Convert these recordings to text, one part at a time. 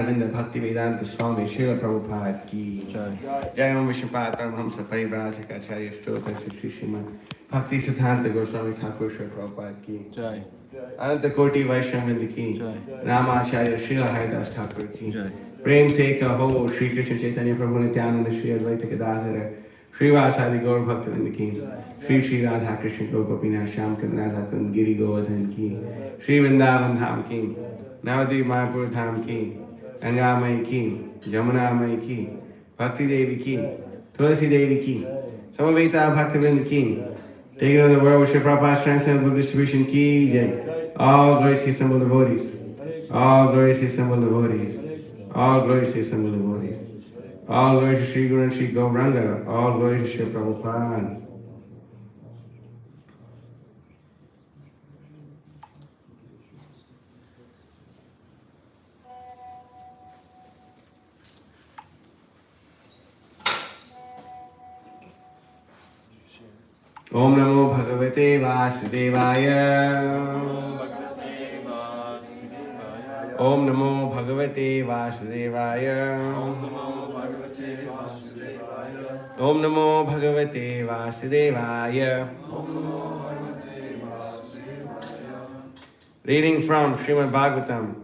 Arvinda Bhakti Vedanta Swami Srila Prabhupada ki Jai. Jai Om Vishnupada Paramahamsa Parivrajaka Acharya Stota Shri Srimad Bhakti Siddhanta Goswami Thakur Srila Prabhupada ki Jai. Ananta Koti Vaishnavinda ki Jai. Rama Acharya Srila Haridas Thakur ki Jai. Prem Se Kaho Shri Krishna Chaitanya Prabhu Nityananda Shri Advaita Gadadhara Srivasadi Gaur Bhaktivinoda ki Shri Shri Radha Krishna Gopinath Shyam Kanada Kund Giri Govardhan ki Shri Vrindavan Dham ki Navadvip Mayapur Dham ki Gangamai ki, Jamunamai ki, Bhakti Devi ki, Tulasi Devi ki, Samaveta Bhaktivinoda ki, taking over the world with Shri Prabhupada's transcendental book distribution ki jai. All glories to assemble devotees. All glories to assemble devotees. All glories to assemble devotees. All glories to Shri Guru and Shri Gauranga. All glories to Shri Prabhupada. Om Namo Bhagavate Vasudevaya. Om Namo Bhagavate Vasudevaya. Om Namo Bhagavate Vasudevaya. Reading from Srimad Bhagavatam.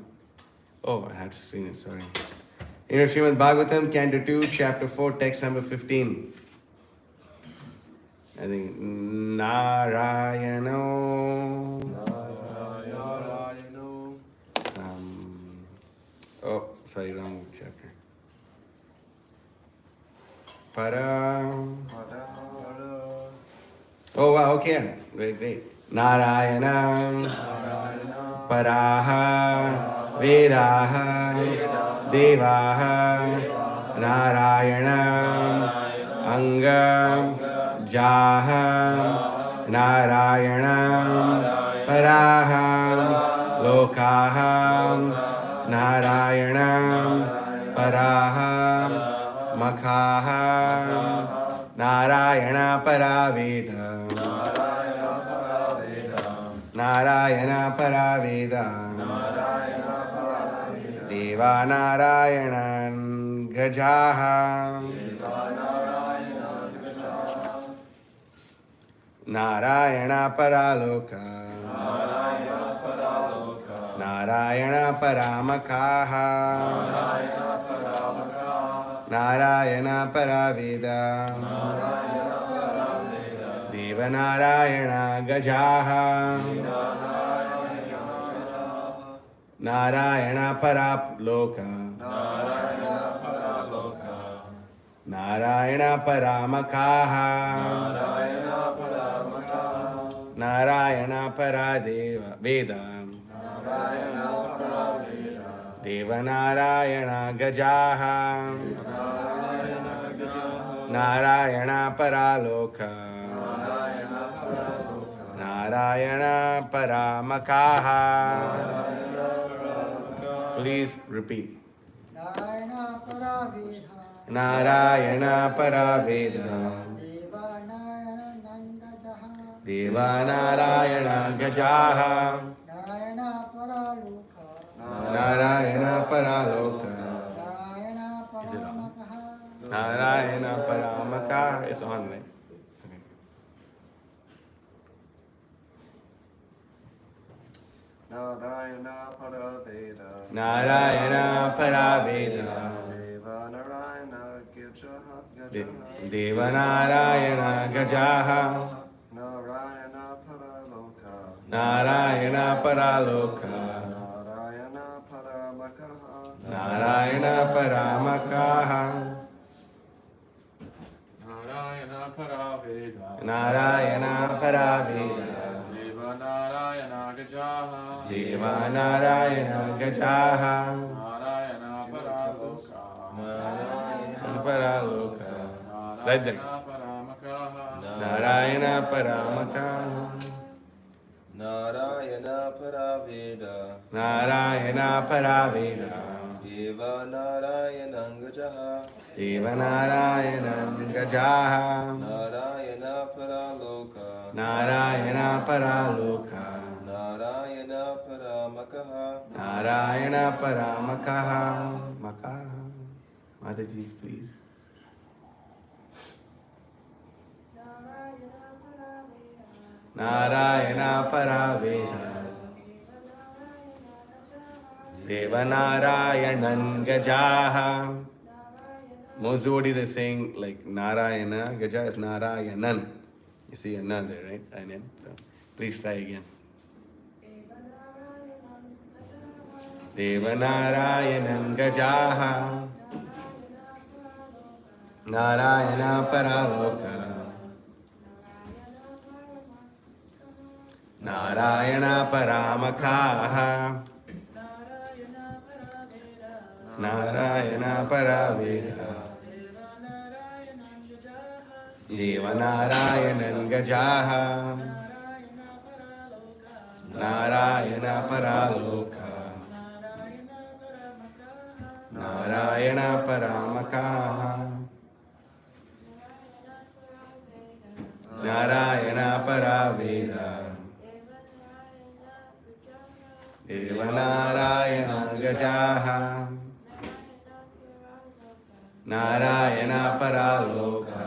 Oh, I have to screen it, sorry. In Srimad Bhagavatam, Canto 2, Chapter 4, Text number 15. I think Narayano. Oh, sorry, wrong chapter. Para. Oh wow, okay, great. Narayana. Paraha. Vedaha. Devaha. Narayana. Anga. Jaha Narayana Paraha Lokaha Narayana Paraha Makhaha Narayana Paraveda Narayana Paraveda Deva Narayana Gajaha Narayana Paraloka Narayana Paramakaha Narayana Paraveda Deva Narayana Gajaha Narayana Paraloka Narayana Paramakaha Narayana Paradeva Veda Deva Narayana Gajaha Narayana Paraloka Narayana Paramakaha. Please repeat. Narayana Paraveda Narayana Paraveda Deva Narayana Gajaha Narayana Paraluka Narayana Paraloka. Narayana Is it on? Paramakaha Narayana Paramaka. It's on, right? Okay. Narayana Paraveda Narayana Paraveda Deva Narayana Gajaha Deva Narayana Gajaha Narayana Paraloka Narayana Paraloka Narayana Paramakaha Narayana Paramakaha Narayana Paraveda Narayana Paraveda Deva Narayana Gajaha Deva Narayana Gajaha Narayana Paraloka Paraloka. Right there. Narayana Paramakaha Narayana Paraveda Narayana Paraveda Deva Narayana Gajaha Deva Narayana Gajaha Narayana Paraloka Narayana Paraloka Narayana Para Paramakaha. Narayana Paramakaha. Makaha. Mataji's, please. Narayana Paraveda. Devanarayanan Gajaha. Most devotees are saying like Narayana, Gaja is Narayanan. You see another, right? And then, so please try again. Devanarayanan Gajaha. Narayana Paraloka. Narayana Paramakaha. Narayana Paraveda. Devanarayanan Gajaha. Narayana Paraloka. Narayana Paramakaha. Narayana Paraveda. Devanarayana Gajaha. Narayana Paraloka.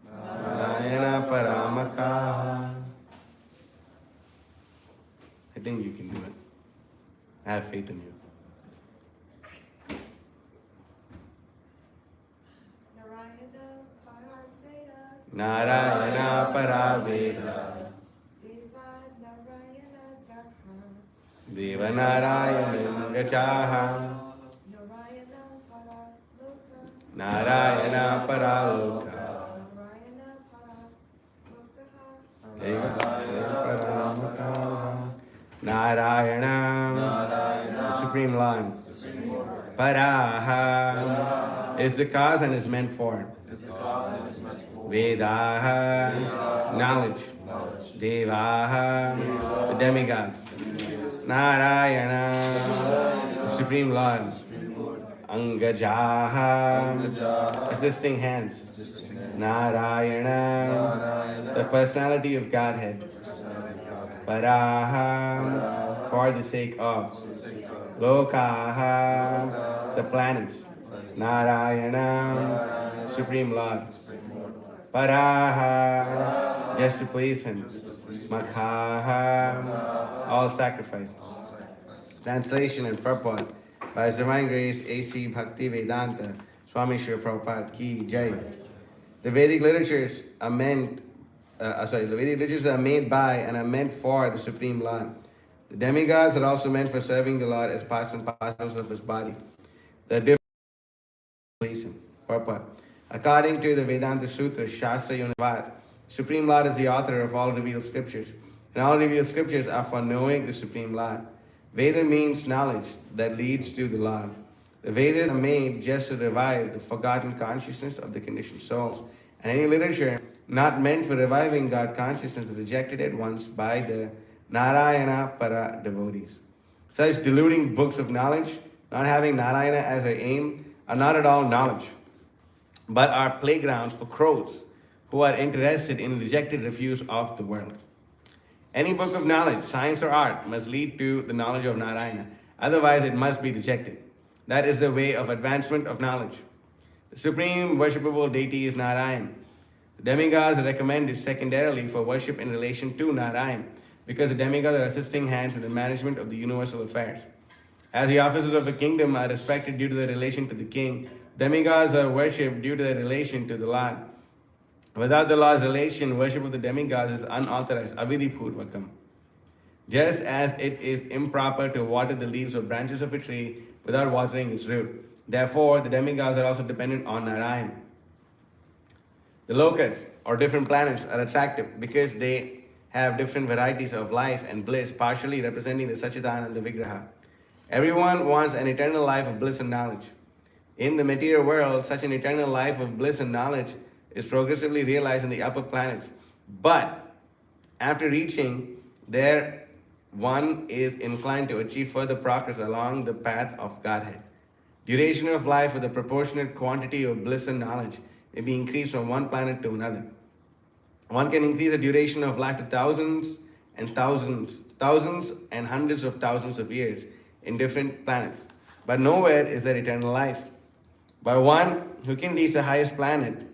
Narayana Paramakaha. I think you can do it. I have faith in you. Narayana Paraveda. Devanarayanan Gajaha. Narayana Paraloka. Narayana, the Supreme Lord. Paraha is the cause and is meant for. Vedaha, knowledge. Devaha, the demigods. Narayana, the Supreme Lord. Angajaha, assisting hands. Narayana, the personality of Godhead. Paraha, for the sake of. Lokaha, the planets. Narayana, Supreme Lord. Paraha, just to please Him. Makhaha, all sacrifices. Translation and purport by His Divine Grace A.C. Bhakti Vedanta Swami Srila Prabhupada Ki Jai. The Vedic literatures are the Vedic literatures are made by and are meant for the Supreme Lord. The demigods are also meant for serving the Lord as parts and parcels of His body. The different please Him. Purport. According to the Vedanta Sutra, Shastra Univat, Supreme Lord is the author of all revealed scriptures, and all revealed scriptures are for knowing the Supreme Lord. Veda means knowledge that leads to the Lord. The Vedas are made just to revive the forgotten consciousness of the conditioned souls, and any literature not meant for reviving God consciousness is rejected at once by the Narayana Para devotees. Such deluding books of knowledge, not having Narayana as their aim, are not at all knowledge, but are playgrounds for crows who are interested in rejected refuse of the world. Any book of knowledge, science or art, must lead to the knowledge of Narayana. Otherwise, it must be rejected. That is the way of advancement of knowledge. The supreme worshipable deity is Narayan. The demigods are recommended secondarily for worship in relation to Narayan, because the demigods are assisting hands in the management of the universal affairs. As the officers of a kingdom are respected due to their relation to the king, demigods are worshipped due to their relation to the Lord. Without the Lord's relation, worship of the demigods is unauthorized, avidipurvakam. Just as it is improper to water the leaves or branches of a tree without watering its root. Therefore, the demigods are also dependent on Narayan. The lokas, or different planets, are attractive because they have different varieties of life and bliss, partially representing the Sachidananda Vigraha. Everyone wants an eternal life of bliss and knowledge. In the material world, such an eternal life of bliss and knowledge is progressively realized in the upper planets. But after reaching there, one is inclined to achieve further progress along the path of Godhead. Duration of life with a proportionate quantity of bliss and knowledge may be increased from one planet to another. One can increase the duration of life to thousands and thousands and hundreds of thousands of years in different planets. But nowhere is there eternal life. But one who can reach the highest planet,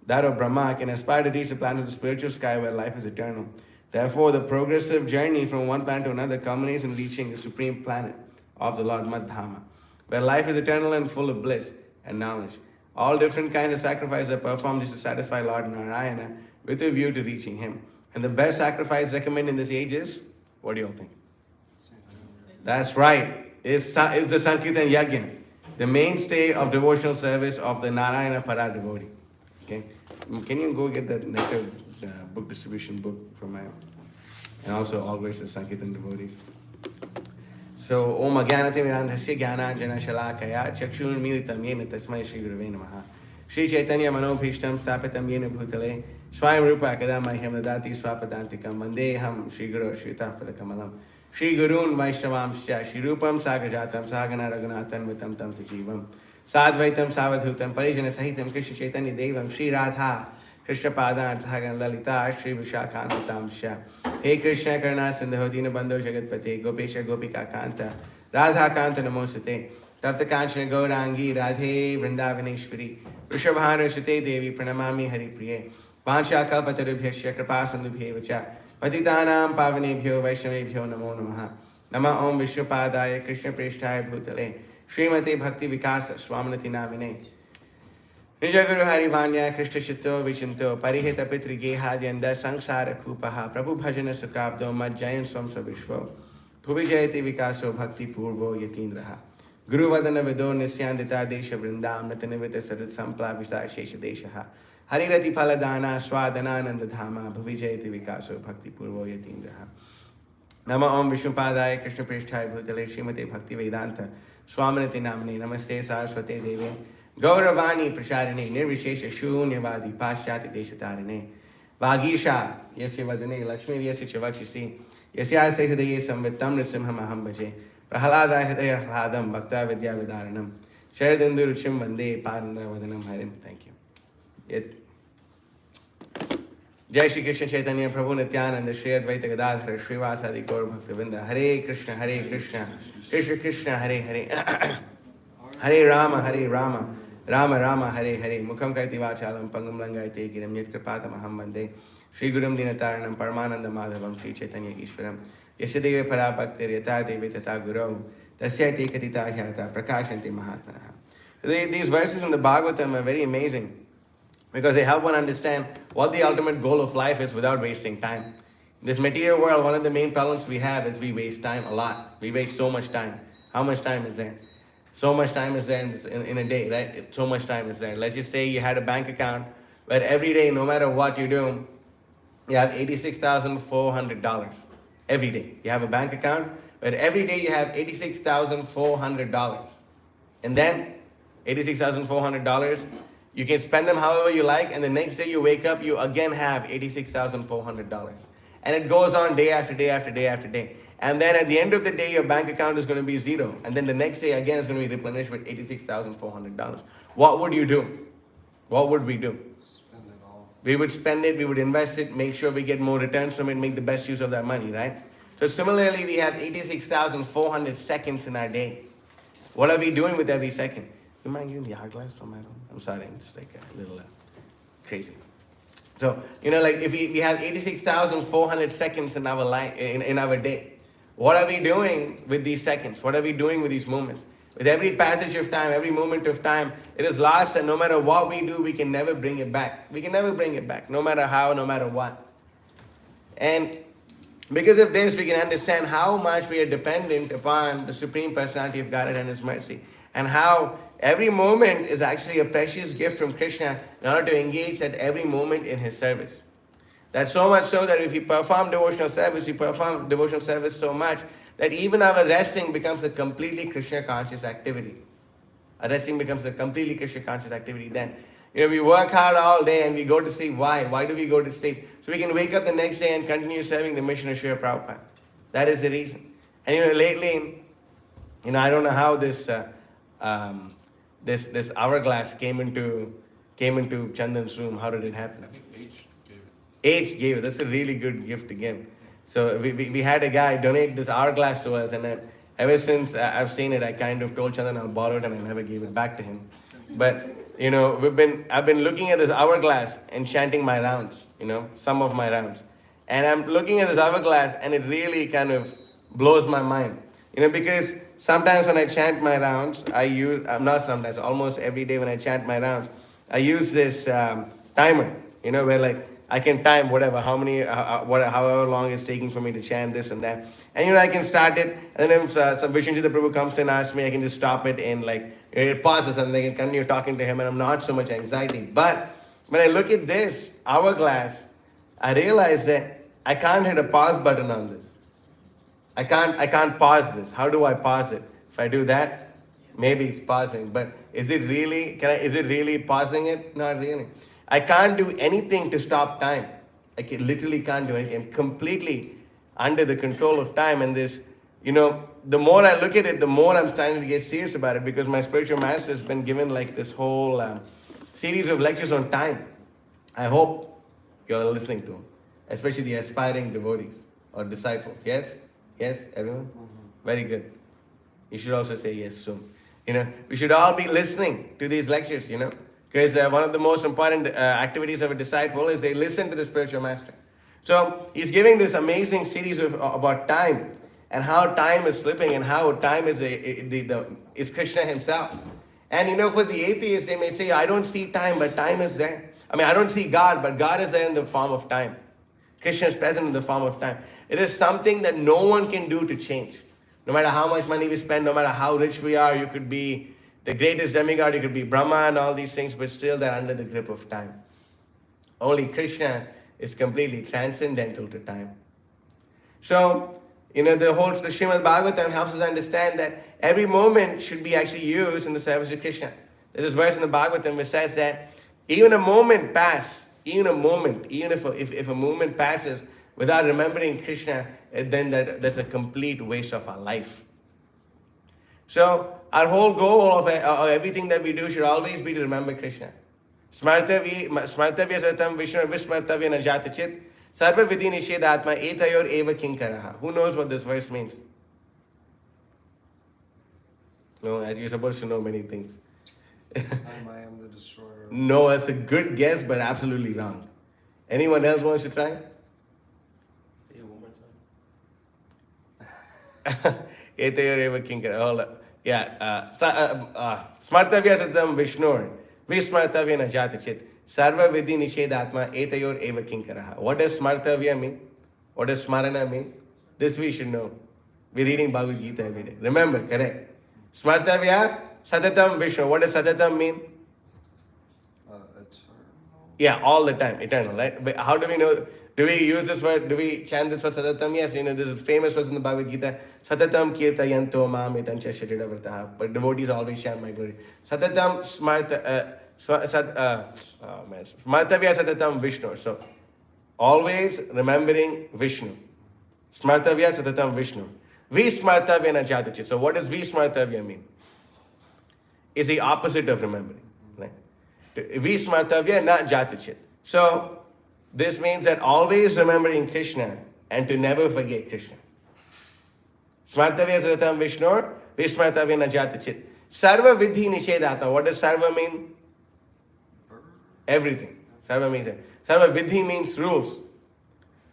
that of Brahma, can aspire to reach the planet of the spiritual sky where life is eternal. Therefore, the progressive journey from one planet to another culminates in reaching the supreme planet of the Lord Madhama, where life is eternal and full of bliss and knowledge. All different kinds of sacrifices are performed just to satisfy Lord Narayana with a view to reaching him. And the best sacrifice recommended in this age is, what do you all think? That's right. It's the Sankirtan Yajna, the mainstay of devotional service of the Narayana Para devotee. Okay, can you go get that nectar book distribution book from my, and also always the Sankirtan devotees. So, Om Agyanati Mirandhasya Jnananjana Shalakaya Chakshurmilitam Yena Tasmai Shri Gurave Namaha Shri Chaitanya Manobhishtam Sapitam Yena Bhutale Swayam Rupa Kadamahyam Dadati Swapadantikam Vandeham Shri Guru Shritapad Kamalam Shri Gurun Vaishnavamsya Shri Rupam Sagrajatam Sagana Raghunathan Vitam Tam Sajivam Sadvaitam Savadhutam Parijana Sahitam Krishna Chaitanya Devam Shri Radha Krishna Padan Sagan Lalita Shri Vishakanatam Shya Hey Krishna Karna Sindhu Dina Bandho Jagatpate Gopesha Gopika Kanta Radha Kanta Namosate Tapta Kanchana Gaurangi Radhe Vrindavaneshwari Rishabhanu Sute Devi Pranamami Hari Priye Pancha Kalpatarubhyasya Kripa Sandubhyevacha Patitanam Pavanebhyo Vaishnavebhyo Namo Namaha Nama Om Vishnupadaya Krishna Preshtaya Bhutale Srimate Bhakti Vikasa Swaminati Namine Nija Guru Harivanya Krishna Shito Vichinto Parihita Pitri Gehadyanda Sangsara Kupaha Prabhu Bhajana Sukabdo Madjayan Swamsa Vishwo Bhuvijayati Vikaso Bhakti Purvo Yatindraha Guru Vadana Vido Nisyandita Desha Vrindam Natanivita Sarit Samplavita Shesha Deshaha Harirati Paladana Swadana Nandadhama Bhuvijayati Vikaso Bhakti Purvo Yatindraha Nama Om Vishnupadaya Krishna Prishthaya Bhutale Srimate Bhakti Vedanta Swaminati Namane Namaste Saraswate Devi Gauravani Prasharine Nirvishesha Shunyavadi Paschati Deshatarine Vagisha Yasya Vadane Lakshmi Yasya Chavakshisi Yasya Hridaye Samvitam Nrsimham Aham Bhaje Prahalada Hridaya Hladam Bhakta Vidya Vidaranam Sharadandu Ruchim Vande Padandra Vadanam Harim. Thank you. Yet Jai Shri Krishna Chaitanya Prabhu Nityananda Shri Advaita Gadadhara Srivasadi Gaur Bhaktavinda Hare Krishna Krishna Krishna Hare Hare Hare Rama Rama Rama Hare Hare Mukham Kaiti Vachalam Pangam Langaite Giram Yat Kripatam Aham Vande Shri Gurum Dinataranam Paramananda Madhavam Shri Chaitanya Ishwaram Yashadeva Parabhaktir Yata Devi Tata Guru Tasyati Katita Hyata Prakashanti Mahatmanaha. These verses in the Bhagavatam are very amazing because they help one understand what the ultimate goal of life is without wasting time. In this material world, one of the main problems we have is we waste time a lot. We waste so much time. How much time is there? So much time is there in a day, right? So much time is there. Let's just say you had a bank account where every day, no matter what you do, you have $86,400 every day. You have a bank account where every day you have $86,400. And then $86,400, you can spend them however you like, and the next day you wake up, you again have $86,400. And it goes on day after day after day after day. And then at the end of the day, your bank account is going to be zero. And then the next day again is going to be replenished with $86,400. What would you do? What would we do? Spend it all. We would spend it, we would invest it, make sure we get more returns from it, make the best use of that money, right? So similarly, we have 86,400 seconds in our day. What are we doing with every second? You mind giving the hourglass from my room? I'm sorry, it's like a little crazy. So, like if we have 86,400 seconds in our life, in our day, what are we doing with these seconds? What are we doing with these moments? With every passage of time, every moment of time, it is lost, and no matter what we do, we can never bring it back. We can never bring it back, no matter how, no matter what. And because of this, we can understand how much we are dependent upon the Supreme Personality of Godhead and His mercy, and how every moment is actually a precious gift from Krishna in order to engage at every moment in His service. That's so much so that if we perform devotional service, we perform devotional service so much that even our resting becomes a completely Krishna conscious activity. Our resting becomes a completely Krishna conscious activity then. We work hard all day and we go to sleep. Why? Why do we go to sleep? So we can wake up the next day and continue serving the mission of Srila Prabhupada. That is the reason. And lately, I don't know how this hourglass came into Chandan's room. How did it happen? I think H gave it. Age gave it. That's a really good gift to give. So we had a guy donate this hourglass to us, and then ever since I've seen it, I kind of told Chandan I'll borrow it, and I never gave it back to him. But I've been looking at this hourglass and chanting my rounds. Some of my rounds, and I'm looking at this hourglass, and it really kind of blows my mind. Because sometimes when I chant my rounds, not sometimes, almost every day when I chant my rounds, I use this timer. Where like I can time whatever, however long it's taking for me to chant this and that. And I can start it, and then if some Vishnujita Prabhu comes and asks me, I can just stop it and it pauses, and I can continue talking to him, and I'm not so much anxiety. But when I look at this hourglass, I realize that I can't hit a pause button on this. I can't pause this. How do I pause it? If I do that, maybe it's pausing. But is it really pausing it? Not really. I can't do anything to stop time. Literally can't do anything. I'm completely under the control of time. And this, the more I look at it, the more I'm trying to get serious about it, because my spiritual master has been given this whole series of lectures on time. I hope you're listening to them, especially the aspiring devotees or disciples. Yes? Yes, everyone? Mm-hmm. Very good. You should also say yes soon. We should all be listening to these lectures, because one of the most important activities of a disciple is they listen to the spiritual master. So he's giving this amazing series about time, and how time is slipping, and how time is Krishna himself. And for the atheists, they may say, I don't see time, but time is there. I don't see God, but God is there in the form of time. Krishna is present in the form of time. It is something that no one can do to change. No matter how much money we spend, no matter how rich we are, you could be the greatest demigod, you could be Brahma and all these things, but still they're under the grip of time. Only Krishna is completely transcendental to time. So, the Srimad Bhagavatam helps us understand that every moment should be actually used in the service of Krishna. There's this verse in the Bhagavatam which says that even if a moment, if a moment passes without remembering Krishna, then that's a complete waste of our life. So our whole goal of everything that we do should always be to remember Krishna. Smartavya satam Vishnu vismartavya na jatachit sarva vidhi nishedatma etayor eva kinkaraha. Who knows what this verse means? No, as you're supposed to know many things. I am the destroyer. No, that's a good guess, but absolutely wrong. Anyone else wants to try? Say it one more time. Etayor eva kinkara. Hold up. Yeah. Smartavya satam Vishnu vismartavya na jatachit sarva vidhi nishedatma etayor eva kinkaraha. What does smartavya mean? What does smarana mean? This we should know. We're reading Bhagavad Gita every day. Remember, correct? Smartavya satatam Vishnu. What does satatam mean? Eternal. Yeah, all the time, eternal, right? But how do we know? Do we use this word? Do we chant this word satatam? Yes, this is famous verse in the Bhagavad Gita. Satatam kirtayanto mam etancha sharira vrtaha. But devotees always chant my glory. Satatam smartavya satatam Vishnu. So, always remembering Vishnu. Smartavya satatam Vishnu. Vismartavya na jatachit. So what does vismartavya mean? Is the opposite of remembering. Right? Vismartavya na jatachit. So this means that always remembering Krishna and to never forget Krishna. Smartavya satatam Vishnu, vismartavya na jatachit. Sarva vidhi nishedatma. What does sarva mean? Everything. Sarva means everything. Sarva vidhi means rules.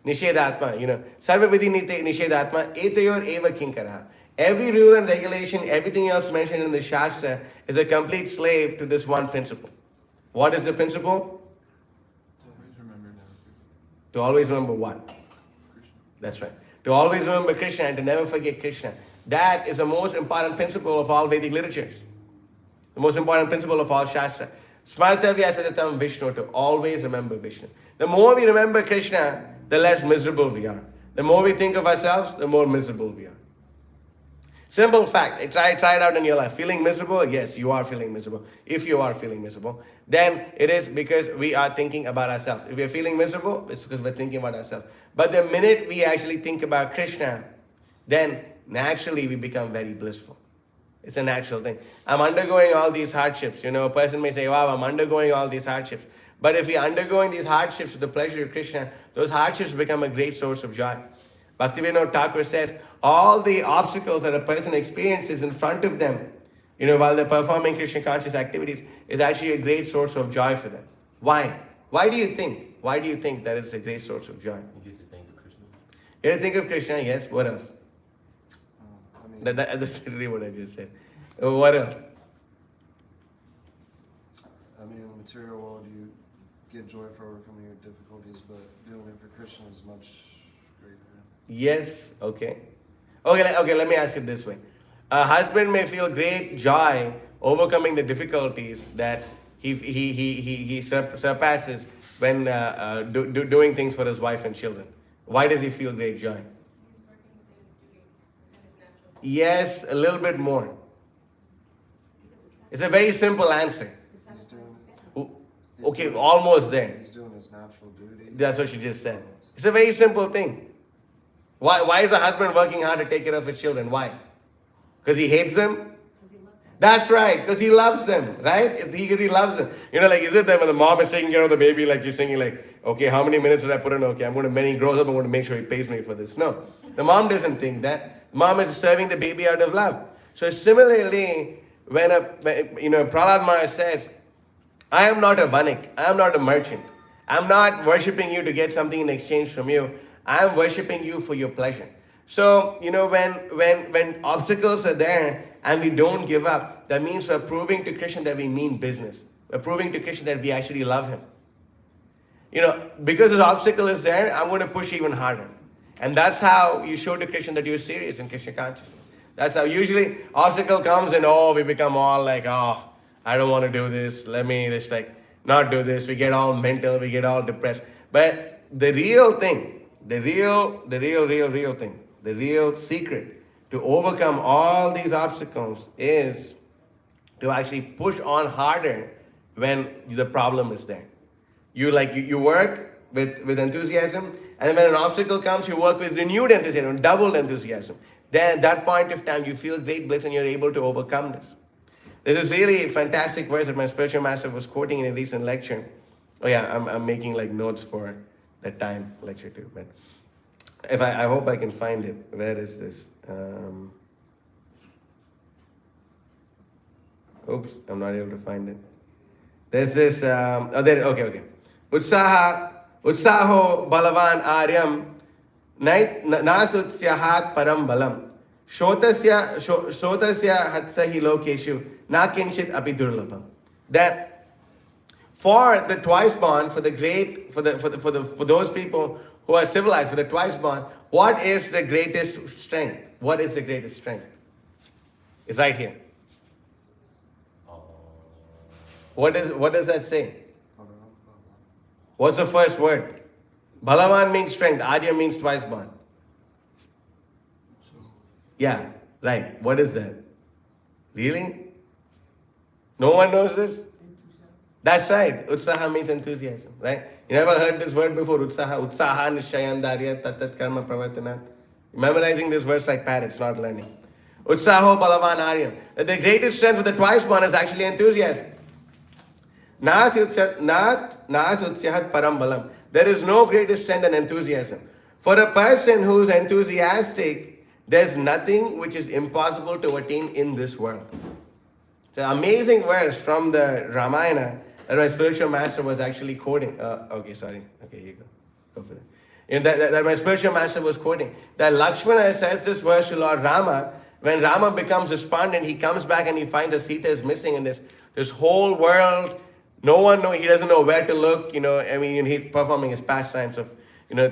Nishedatma, Sarva vidhi nishedatma, etayor eva kinkaraha. Every rule and regulation, everything else mentioned in the Shastra is a complete slave to this one principle. What is the principle? To always remember what? Krishna. That's right. To always remember Krishna and to never forget Krishna. That is the most important principle of all Vedic literatures. The most important principle of all Shastra. Smartavya satatam Vishnu, to always remember Vishnu. The more we remember Krishna, the less miserable we are. The more we think of ourselves, the more miserable we are. Simple fact. Try it out in your life. Feeling miserable? Yes, you are feeling miserable. If you are feeling miserable, then it is because we are thinking about ourselves. If we're feeling miserable, it's because we're thinking about ourselves. But the minute we actually think about Krishna, then naturally we become very blissful. It's a natural thing. I'm undergoing all these hardships. A person may say, wow, I'm undergoing all these hardships. But if we are undergoing these hardships with the pleasure of Krishna, those hardships become a great source of joy. Bhaktivinoda Thakur says, all the obstacles that a person experiences in front of them, while they're performing Krishna conscious activities, is actually a great source of joy for them. Why? Why do you think? Why do you think that it's a great source of joy? You get to think of Krishna. You think of Krishna, yes. What else? I mean, That's literally what I just said. What else? I mean, in the material world, you get joy for overcoming your difficulties, but doing it for Krishna is much greater. Yes. Okay. Okay. Let me ask it this way: a husband may feel great joy overcoming the difficulties that he surpasses when doing things for his wife and children. Why does he feel great joy? Yes, a little bit more. It's a very simple answer. He's doing, Okay, almost there. he's doing his natural duty. That's what she just said. It's a very simple thing. Why is the husband working hard to take care of his children? Why? Because he hates them? That's right, because he loves them, right? Because he loves them. Is it that when the mom is taking care of the baby, like she's thinking okay, how many minutes did I put in? Okay, when he grows up, I'm going to make sure he pays me for this. No, the mom doesn't think that. Mom is serving the baby out of love. So similarly, when Prahlad Maharaj says, I am not a vanik, I am not a merchant. I'm not worshipping you to get something in exchange from you. I am worshipping you for your pleasure. So, when obstacles are there and we don't give up, that means we're proving to Krishna that we mean business. We're proving to Krishna that we actually love him. Because this obstacle is there, I'm going to push even harder. And that's how you show to Krishna that you're serious in Krishna consciousness. That's how usually obstacle comes and we become all like, I don't want to do this. Let me just not do this. We get all mental, we get all depressed. But the real thing, the real thing, the real secret to overcome all these obstacles is to actually push on harder when the problem is there. You work with enthusiasm, and when an obstacle comes, you work with renewed enthusiasm, doubled enthusiasm. Then at that point of time, you feel great bliss and you're able to overcome this. This is really a fantastic verse that my spiritual master was quoting in a recent lecture. Oh yeah, I'm making notes for that time lecture too. But if I hope I can find it. Where is this? Oops, I'm not able to find it. There's this. Okay. Utsaho balavan aryam nasutyahat param balam shotasya hatsahi lokeshu na kinchit api durlabham. That for the twice born, for those people who are civilized, for the twice born, what is the greatest strength? What is the greatest strength? It's right here. What does that say? What's the first word? Balavan means strength. Arya means twice born. Yeah, right. What is that? Really? No one knows this? That's right. Utsaha means enthusiasm, right? You never heard this word before, Utsaha. Utsaha nishayan darya tatat karma pravartanat. Memorizing this verse like parrots, not learning. Utsaho balavan aryam. The greatest strength for the twice born is actually enthusiasm. Naat utsyahat param balam. There is no greater strength than enthusiasm. For a person who is enthusiastic, there's nothing which is impossible to attain in this world. It's an amazing verse from the Ramayana that my spiritual master was actually quoting. Okay, you go for it. That my spiritual master was quoting. That Lakshmana says this verse to Lord Rama. When Rama becomes despondent, he comes back and he finds that Sita is missing in this whole world. No one knows, he doesn't know where to look, he's performing his pastimes of,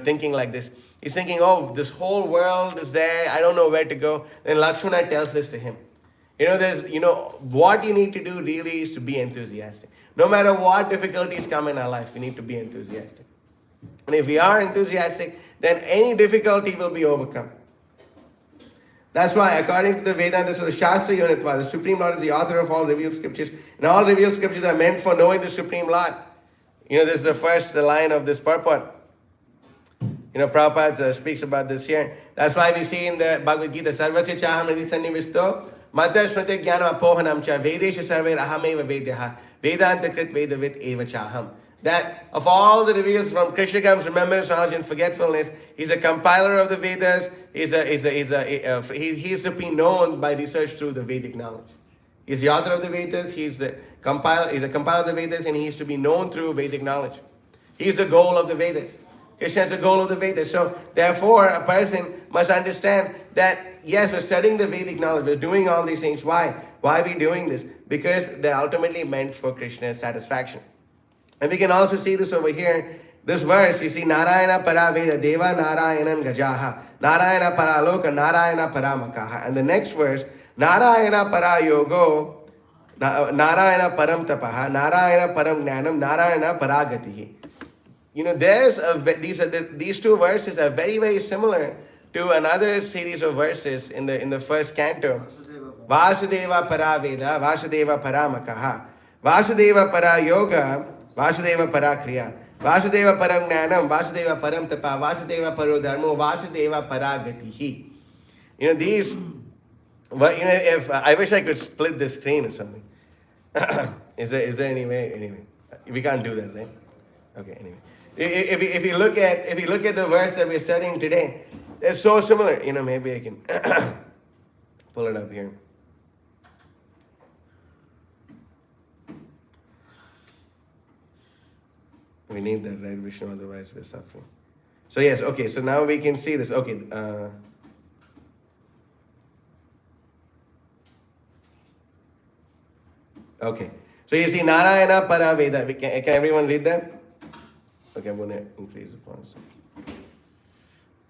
thinking like this. He's thinking, this whole world is there, I don't know where to go. Then Lakshmana tells this to him. What you need to do really is to be enthusiastic. No matter what difficulties come in our life, we need to be enthusiastic. And if we are enthusiastic, then any difficulty will be overcome. That's why, according to the Vedanta, so the Shastra Unitva, the Supreme Lord is the author of all revealed scriptures. And all revealed scriptures are meant for knowing the Supreme Lord. This is the first line of this purport. Prabhupada speaks about this here. That's why we see in the Bhagavad Gita, Sarvasya chaham nidhi sannivishto, mata smriti jnana apohanam cha, vedesha sarve ahameva vedyaha, vedanta krit vedavit eva chaham. that of all the reveals from Krishna comes remembrance, knowledge, and forgetfulness. He's a compiler of the Vedas. He's to be known by research through the Vedic knowledge. He's the author of the Vedas. He's the compiler of the Vedas, and he is to be known through Vedic knowledge. He's the goal of the Vedas. Krishna is the goal of the Vedas. So therefore, a person must understand that yes, we're studying the Vedic knowledge. We're doing all these things. Why? Why are we doing this? Because they're ultimately meant for Krishna's satisfaction. And we can also see this over here. This verse, you see, Narayana Paraveda Deva Narayanan Gajaha, Narayana Paraloka, Narayana Paramakaha. And the next verse, Narayana Parayogo, Narayana Param Tapaha, Narayana Param Gnanam, Narayana Paragatihi. You know, these two verses are very, very similar to another series of verses in the first canto. Vasudeva Paraveda, Vasudeva Paramakaha, Vasudeva Parayoga, Vasudeva Parakriya, Vasudeva Param Gnanam, Vasudeva Param Tapa, Vasudeva Parodharmo, Vasudeva Paragatihi. You know, these, if I wish I could split the screen or something. Is there any way? Anyway, we can't do that, right? Okay, anyway. If you look at the verse that we're studying today, it's so similar. You know, maybe I can pull it up here. We need that, right, Vishnu? Otherwise, we're suffering. So yes, okay. So now we can see this. Okay. Okay. So you see, Narayana Paraveda. Can everyone read that? Okay, I'm going to increase the font.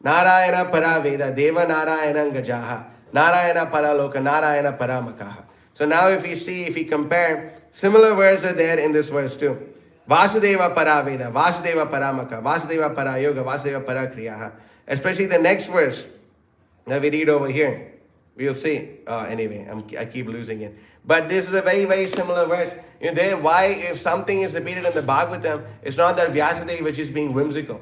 Narayana Paraveda, Deva Narayanan Gajaha, Narayana Paraloka, Narayana Paramakaha. So now if we compare, similar words are there in this verse too. Vasudeva Paraveda, Vasudeva Paramaka, Vasudeva Parayoga, Vasudeva Parakriyaha. Especially the next verse that we read over here. We'll see. Anyway, I keep losing it. But this is a very, very similar verse. You know, why, if something is repeated in the Bhagavatam, it's not that Vyasadeva which is being whimsical.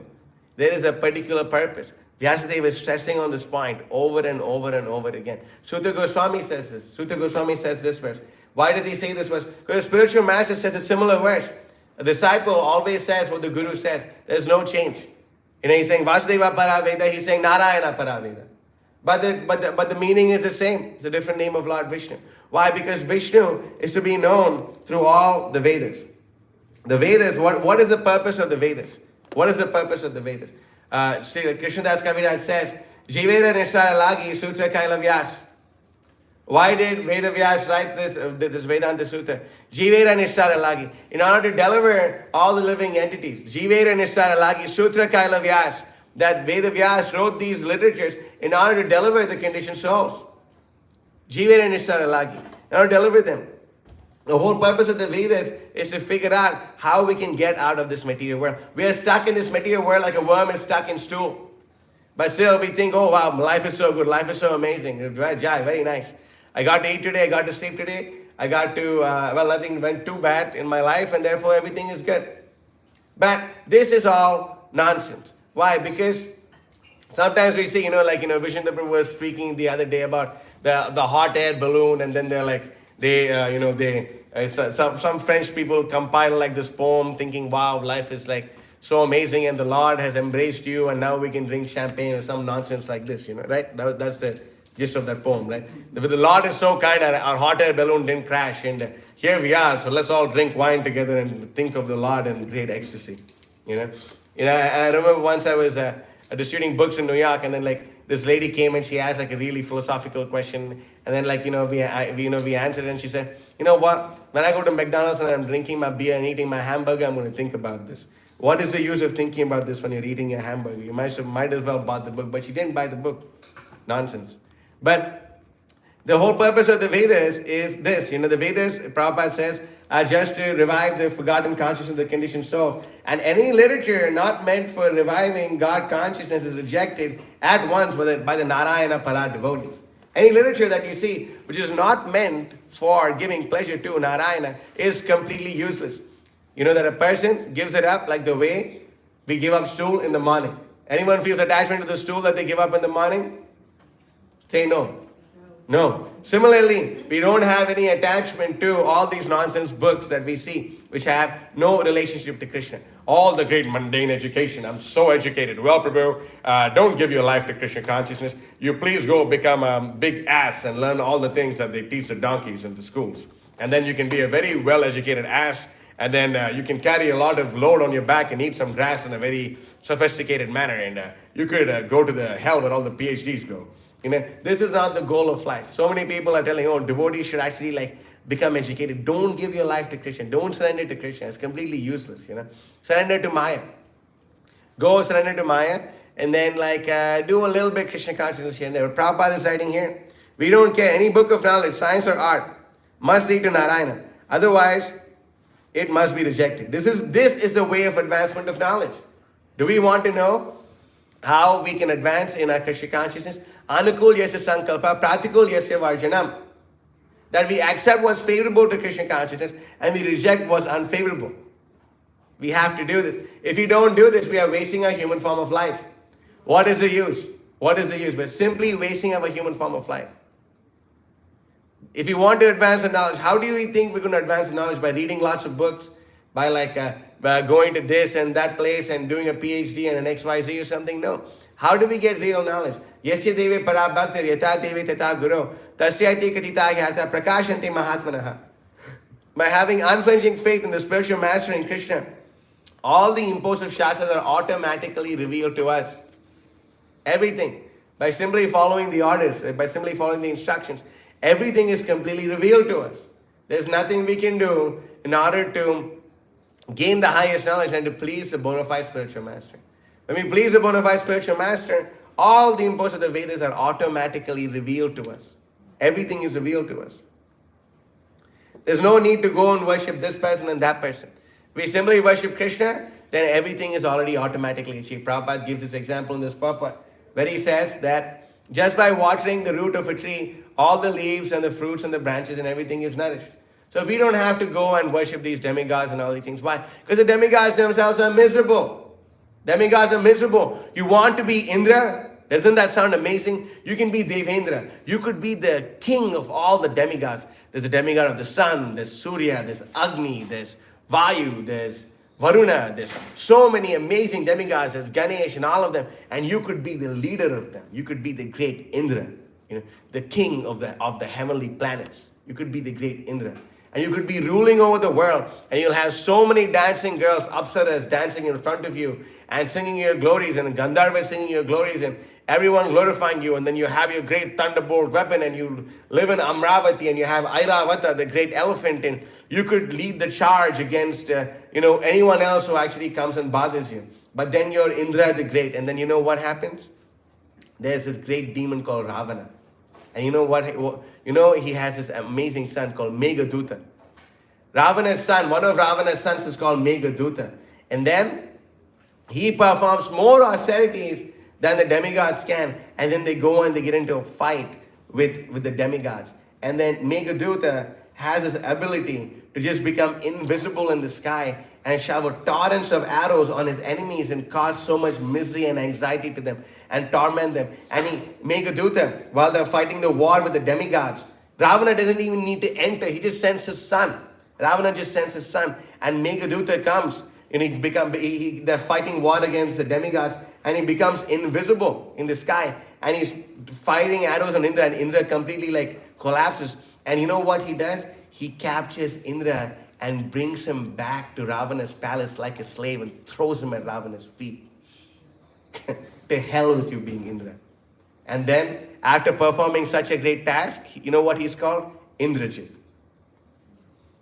There is a particular purpose. Vyasadeva is stressing on this point over and over and over again. Sutta Goswami says this. Sutta Goswami says this verse. Why does he say this verse? Because the spiritual master says a similar verse. A disciple always says what the Guru says. There's no change. You know, he's saying Vasudeva Paraveda, he's saying Narayana Paraveda. But the meaning is the same. It's a different name of Lord Vishnu. Why? Because Vishnu is to be known through all the Vedas. The Vedas, what is the purpose of the Vedas? What is the purpose of the Vedas? Krishnadas Kaviraj says, Jiveda Nishara Lagi Sutra Kaila Vyas. Why did Veda Vyas write this Vedanta Sutra? Jiveda Nishara Lagi. In order to deliver all the living entities. Jiveda Nishara Lagi Sutra Kaila Vyas. That Veda Vyas wrote these literatures in order to deliver the conditioned souls. Jivera Nishara Lagi. In order to deliver them. The whole purpose of the Vedas is to figure out how we can get out of this material world. We are stuck in this material world like a worm is stuck in stool. But still we think, oh wow, life is so good, life is so amazing. Jai, very nice. I got to eat today, I got to sleep today. I got to, nothing went too bad in my life and therefore everything is good. But this is all nonsense. Why? Because sometimes we see, Vishnu Prabhu was speaking the other day about the hot air balloon, and then they're like, some French people compile like this poem thinking, wow, life is like so amazing and the Lord has embraced you and now we can drink champagne or some nonsense like this, right? That's the gist of that poem, right? The Lord is so kind, our hot air balloon didn't crash and here we are, so let's all drink wine together and think of the Lord in great ecstasy, I remember once I was distributing books in New York, and then this lady came and she asked a really philosophical question, and then we answered, and she said, you know what? When I go to McDonald's and I'm drinking my beer and eating my hamburger, I'm going to think about this. What is the use of thinking about this when you're eating your hamburger? You might as well bought the book, but she didn't buy the book. Nonsense. But the whole purpose of the Vedas is this. The Vedas, Prabhupada says, are just to revive the forgotten consciousness of the conditioned soul. And any literature not meant for reviving God consciousness is rejected at once by the Narayana Para devotees. Any literature that you see which is not meant for giving pleasure to Narayana is completely useless. That a person gives it up like the way we give up stool in the morning. Anyone feels attachment to the stool that they give up in the morning? Say no. No. Similarly, we don't have any attachment to all these nonsense books that we see. which have no relationship to Krishna. All the great mundane education. I'm so educated. Well, Prabhu, don't give your life to Krishna consciousness. You please go become a big ass and learn all the things that they teach the donkeys in the schools. And then you can be a very well-educated ass, and then you can carry a lot of load on your back and eat some grass in a very sophisticated manner. And you could go to the hell where all the PhDs go. This is not the goal of life. So many people are telling, oh, devotees should actually become educated. Don't give your life to Krishna. Don't surrender to Krishna. It's completely useless, Surrender to Maya. Go surrender to Maya, and then do a little bit Krishna consciousness here and there. What Prabhupada is writing here, we don't care. Any book of knowledge, science or art, must lead to Narayana. Otherwise, it must be rejected. This is the way of advancement of knowledge. Do we want to know how we can advance in our Krishna consciousness? Anukul yasya sankalpa, pratikul yasya varjanam. That we accept what's favorable to Krishna consciousness and we reject what's unfavorable. We have to do this. If we don't do this, we are wasting our human form of life. What is the use? What is the use? We're simply wasting our human form of life. If you want to advance the knowledge, how do you think we're going to advance the knowledge? By reading lots of books? By going to this and that place and doing a PhD and an XYZ or something? No. How do we get real knowledge? Yasya deve parabhaktir yata deve tata guru tasyate katita hyartha prakashante mahatmanaha. By having unflinching faith in the spiritual master in Krishna, all the imposed of shastras are automatically revealed to us. Everything. By simply following the orders, by simply following the instructions, everything is completely revealed to us. There's nothing we can do in order to gain the highest knowledge and to please the bona fide spiritual master. When we please the bona fide spiritual master, all the imposed of the Vedas are automatically revealed to us. Everything is revealed to us. There's no need to go and worship this person and that person. We simply worship Krishna, then everything is already automatically achieved. Prabhupada gives this example in this purport, where he says that just by watering the root of a tree, all the leaves and the fruits and the branches and everything is nourished. So we don't have to go and worship these demigods and all these things. Why? Because the demigods themselves are miserable. Demigods are miserable. You want to be Indra? Doesn't that sound amazing? You can be Devendra. You could be the king of all the demigods. There's a demigod of the sun, there's Surya, there's Agni, there's Vayu, there's Varuna, there's so many amazing demigods, there's Ganesh and all of them. And you could be the leader of them. You could be the great Indra, the king of the heavenly planets. You could be the great Indra. And you could be ruling over the world. And you'll have so many dancing girls, Apsaras, dancing in front of you and singing your glories, and Gandharvas singing your glories, and everyone glorifying you. And then you have your great thunderbolt weapon, and you live in Amravati, and you have Airavata, the great elephant, and you could lead the charge against anyone else who actually comes and bothers you. But then you're Indra the Great, and then you know what happens? There's this great demon called Ravana. And you know what? He has this amazing son called Meghaduta. Ravana's son, one of Ravana's sons is called Meghaduta. And then he performs more austerities than the demigods can. And then they go and they get into a fight with the demigods. And then Meghaduta has this ability to just become invisible in the sky and shower torrents of arrows on his enemies and cause so much misery and anxiety to them and torment them. And Meghaduta, while they're fighting the war with the demigods, Ravana doesn't even need to enter. He just sends his son. Ravana just sends his son. And Meghaduta comes. And they're fighting war against the demigods. And he becomes invisible in the sky. And he's firing arrows on Indra. And Indra completely collapses. And you know what he does? He captures Indra and brings him back to Ravana's palace like a slave and throws him at Ravana's feet. To hell with you being Indra. And then, after performing such a great task, you know what he's called? Indrajit.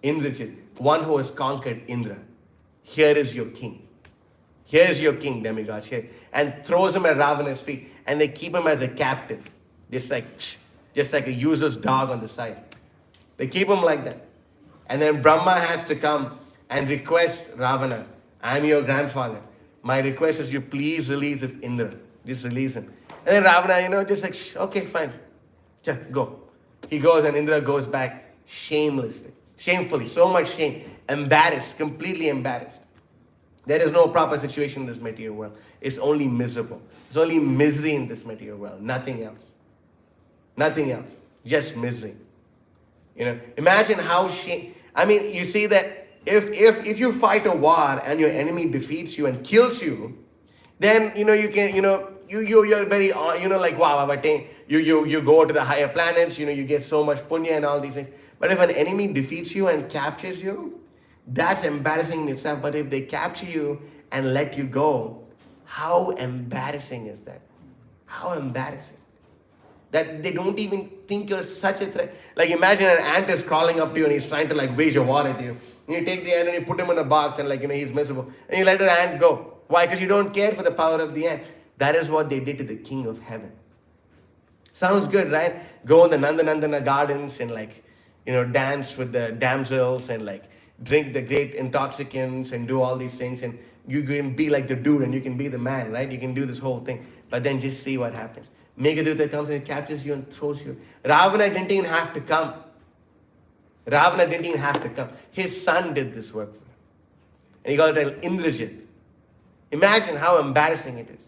Indrajit, one who has conquered Indra. Here is your king. Here is your king, demigods, here. And throws him at Ravana's feet. And they keep him as a captive. Just like a user's dog on the side. They keep him like that. And then Brahma has to come and request Ravana, I'm your grandfather. My request is you please release this Indra. Just release him. And then Ravana, okay, fine. Go. He goes and Indra goes back shamefully, so much shame, embarrassed, completely embarrassed. There is no proper situation in this material world. It's only miserable. It's only misery in this material world. Nothing else. Nothing else. Just misery. Imagine how you see that If you fight a war and your enemy defeats you and kills you, then you can you're very like wow, I've attained. You go to the higher planets. You get so much punya and all these things. But if an enemy defeats you and captures you, that's embarrassing in itself. But if they capture you and let you go, how embarrassing is that? How embarrassing. That they don't even think you're such a threat. Like imagine an ant is crawling up to you and he's trying to like wage a war at you. And you take the ant and you put him in a box and he's miserable. And you let the ant go. Why? Because you don't care for the power of the ant. That is what they did to the king of heaven. Sounds good, right? Go in the Nandana gardens and dance with the damsels and drink the great intoxicants and do all these things, and you can be like the dude and you can be the man, right? You can do this whole thing. But then just see what happens. Megadutta comes and captures you and throws you. Ravana didn't even have to come. Ravana didn't even have to come. His son did this work for him. And he got the title Indrajit. Imagine how embarrassing it is.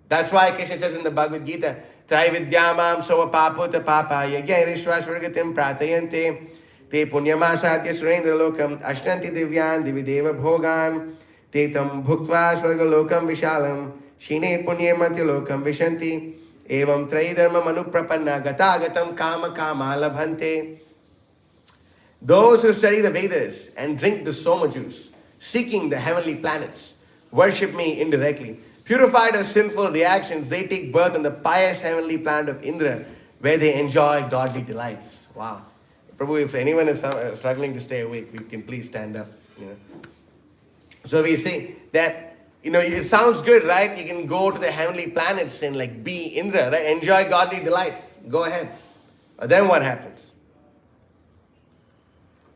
That's why Krishna says in the Bhagavad Gita, Traividyamam soma paputa papaya gairishwa swargatim pratayante te punyamasatya surendra lokam ashtanti divyan divideva bhogan te tam bhuktva swargalokam vishalam shine punye matya lokam vishanti evam traidharma manuprapanna gatagatam kama kama labhante. Those who study the Vedas and drink the Soma juice, seeking the heavenly planets, worship me indirectly. Purified of sinful reactions, they take birth on the pious heavenly planet of Indra, where they enjoy godly delights. Wow. Prabhu, if anyone is struggling to stay awake, we can please stand up. So we see that, it sounds good, right? You can go to the heavenly planets and be Indra, right? Enjoy godly delights. Go ahead. But then what happens?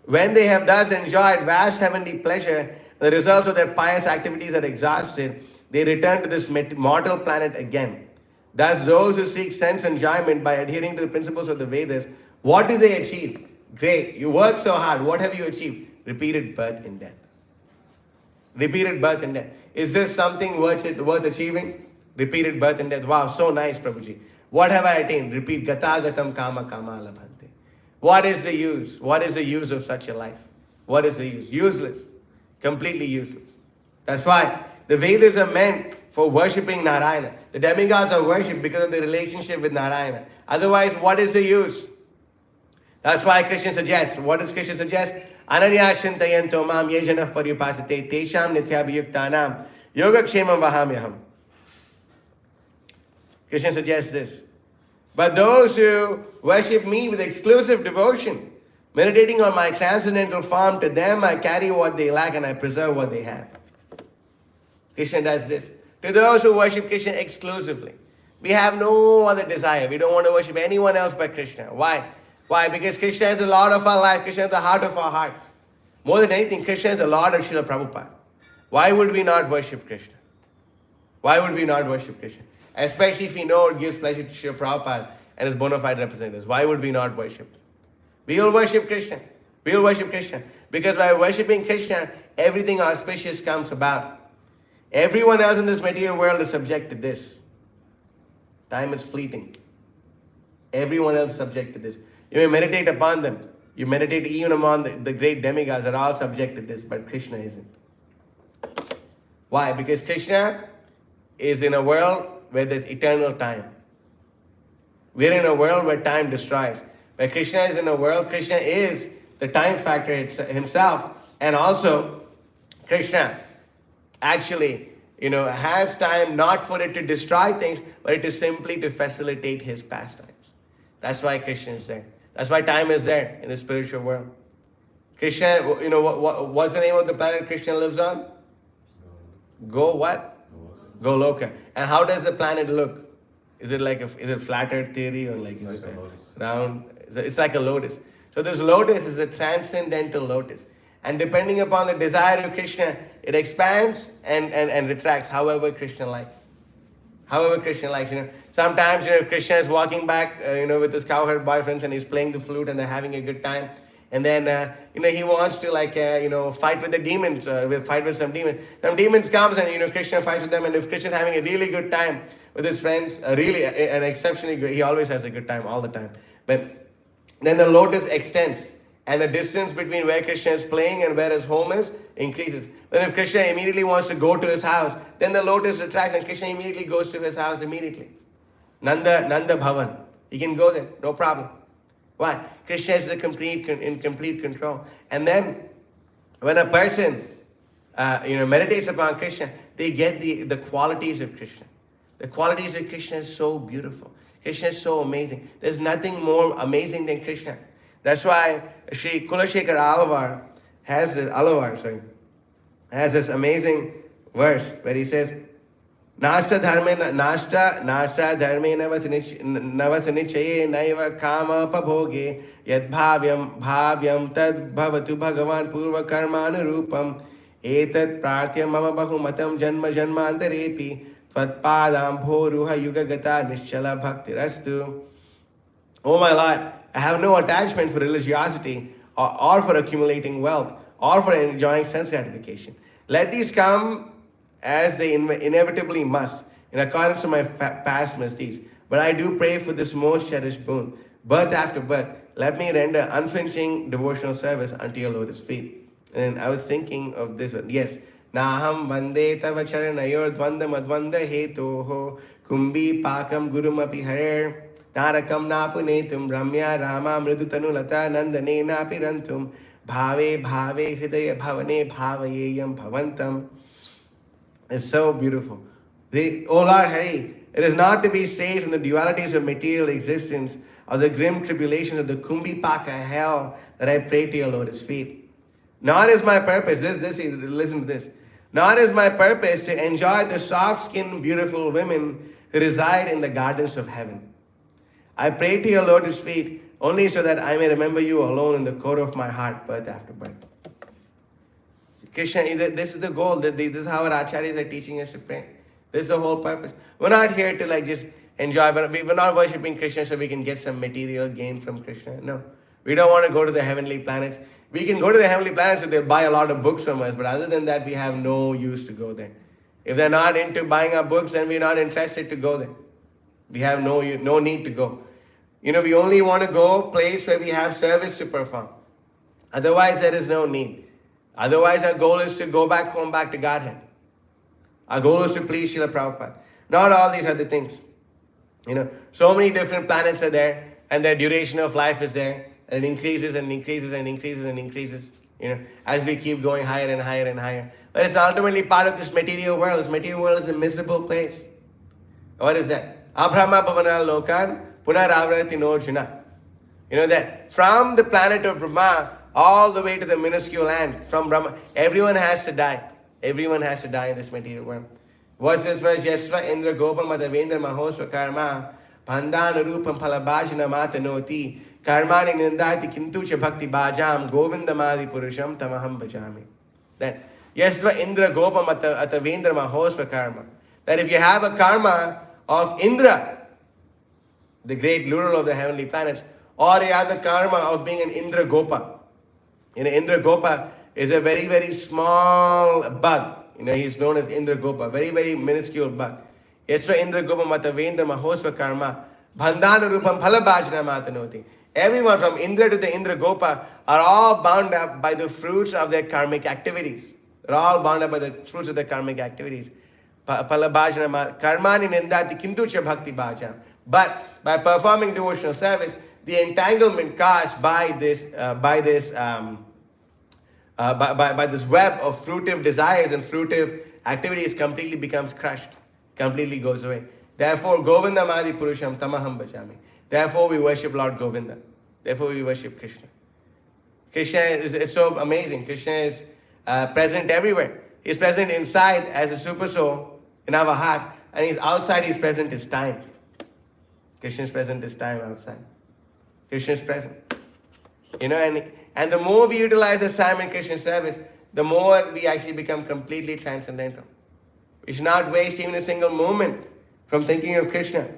When they have thus enjoyed vast heavenly pleasure, the results of their pious activities are exhausted, they return to this mortal planet again. Thus, those who seek sense enjoyment by adhering to the principles of the Vedas, what do they achieve? Great, you work so hard. What have you achieved? Repeated birth in death. Repeated birth in death. Is this something worth achieving? Repeated birth in death. Wow, so nice, Prabhuji. What have I attained? Repeat, gata gatam kama kama labhante. What is the use? What is the use of such a life? What is the use? Useless. Completely useless. That's why the Vedas are meant for worshipping Narayana. The demigods are worshipped because of the relationship with Narayana. Otherwise, what is the use? That's why Krishna suggests. What does Krishna suggest? Ananyashintayanto mam yejanah paripasate tesham nityabhiyuktanam yogakshemam vahamyaham. Krishna suggests this. But those who worship me with exclusive devotion, meditating on my transcendental form, to them I carry what they lack and I preserve what they have. Krishna does this. To those who worship Krishna exclusively, we have no other desire. We don't want to worship anyone else but Krishna. Why? Why? Because Krishna is the Lord of our life. Krishna is the heart of our hearts. More than anything, Krishna is the Lord of Srila Prabhupada. Why would we not worship Krishna? Why would we not worship Krishna? Especially if we know it gives pleasure to Srila Prabhupada and his bona fide representatives. Why would we not worship them? We will worship Krishna. We will worship Krishna. Because by worshipping Krishna, everything auspicious comes about. Everyone else in this material world is subject to this. Time is fleeting. Everyone else is subject to this. You may meditate upon them. You meditate even among the great demigods that are all subject to this, but Krishna isn't. Why? Because Krishna is in a world where there's eternal time. We're in a world where time destroys. But Krishna is in a world, Krishna is the time factor himself, and also Krishna actually, has time not for it to destroy things, but it is simply to facilitate his pastimes. That's why Krishna is there. That's why time is there in the spiritual world. Krishna, what's the name of the planet Krishna lives on? Go what? Goloka. And how does the planet look? Is it flat earth theory or is it round? It's like a lotus. So this lotus is a transcendental lotus. And depending upon the desire of Krishna, it expands and retracts however Krishna likes. However Krishna likes. Sometimes, if Krishna is walking back, with his cowherd boyfriends and he's playing the flute and they're having a good time. And then, he wants to fight with the demons, fight with some demons. Some demons comes and, Krishna fights with them. And if Krishna's having a really good time with his friends, really an exceptionally good, he always has a good time all the time. But then the lotus extends And the distance between where Krishna is playing and where his home is increases. Then if Krishna immediately wants to go to his house, then the lotus retracts and Krishna immediately goes to his house immediately. Nanda Bhavan. He can go there, no problem. Why? Krishna is in complete control. And then when a person meditates upon Krishna, they get the qualities of Krishna. The qualities of Krishna is so beautiful. Krishna is so amazing. There's nothing more amazing than Krishna. That's why Sri Kulashekar Alavar has this amazing verse where he says, Nasta dharme navasanichaye naiva kama pabhoge yad bhavyam tad bhavatu bhagavan purva karmanurupam etat prarthya mama bahumatam janma janmantarepi tvatpadam bhoruha yugagata nischala bhaktirastu. Oh my Lord, I have no attachment for religiosity or for accumulating wealth or for enjoying sense gratification. Let these come as they inevitably must, in accordance to my past misdeeds. But I do pray for this most cherished boon. Birth after birth, let me render unflinching devotional service unto your lotus feet. And I was thinking of this one. Yes. Naham vande tava charanayor dvanda madvanda hetoho kumbi pakam gurumapi harer narakam napunetum ramya rama mridutanu lata nandane napirantum bhave hridaya bhavane bhavayeyam bhavantam. It's so beautiful. O Lord Hari, it is not to be saved from the dualities of material existence or the grim tribulations of the Kumbhipaka hell that I pray to your lotus feet. Nor is my purpose, listen to this, nor is my purpose to enjoy the soft-skinned, beautiful women who reside in the gardens of heaven. I pray to your lotus feet only so that I may remember you alone in the core of my heart, birth after birth. Krishna, this is the goal. This is how our acharyas are teaching us to pray. This is the whole purpose. We're not here to just enjoy. We're not worshipping Krishna so we can get some material gain from Krishna. No. We don't want to go to the heavenly planets. We can go to the heavenly planets if they'll buy a lot of books from us. But other than that, we have no use to go there. If they're not into buying our books, then we're not interested to go there. We have no need to go. We only want to go place where we have service to perform. Otherwise, there is no need. Otherwise, our goal is to go back home, back to Godhead. Our goal is to please Srila Prabhupada. Not all these other things. So many different planets are there, and their duration of life is there, and it increases and increases and increases and increases, as we keep going higher and higher and higher. But it's ultimately part of this material world. This material world is a miserable place. What is that? Abrahma bhavana lokan punaravrati nojuna. That from the planet of Brahma all the way to the minuscule ant, from Brahma, everyone has to die. Everyone has to die in this material world. What's this verse? Yasva Indra Gopam Madhavendra Mahosva Karma Pandana Rupam Palabhajana Matanoti Karmani Nindati Kintucha Bhakti Bhajam Govindamadi Purusham Tamaham Bhajami. Then Yasva Indra Gopam Atavendra Mahosva Karma. That if you have a karma of Indra, the great ruler of the heavenly planets, or you have the karma of being an Indra Gopa. Indra Gopa is a very, very small bug. He's known as Indra Gopa, very, very minuscule bug. Yasva Indra Gopa Matavendra Mahosva Karma Bandhana Rupam Phalabhajana Matanoti. Everyone from Indra to the Indra Gopa are all bound up by the fruits of their karmic activities. They're all bound up by the fruits of their karmic activities. Phalabhajana Karmani Nindati Kintucha Bhakti Bhajam. But by performing devotional service, the entanglement caused by this web of fruitive desires and fruitive activities completely becomes crushed, completely goes away. Therefore, Govinda Madi Purusham Tamaham Bhajami. Therefore, we worship Lord Govinda. Therefore, we worship Krishna. Krishna is so amazing. Krishna is present everywhere. He's present inside as a super soul in our hearts, and he's outside. He's present as time. Krishna is present as time outside. Krishna is present. And the more we utilize this time in Krishna service, the more we actually become completely transcendental. We should not waste even a single moment from thinking of Krishna.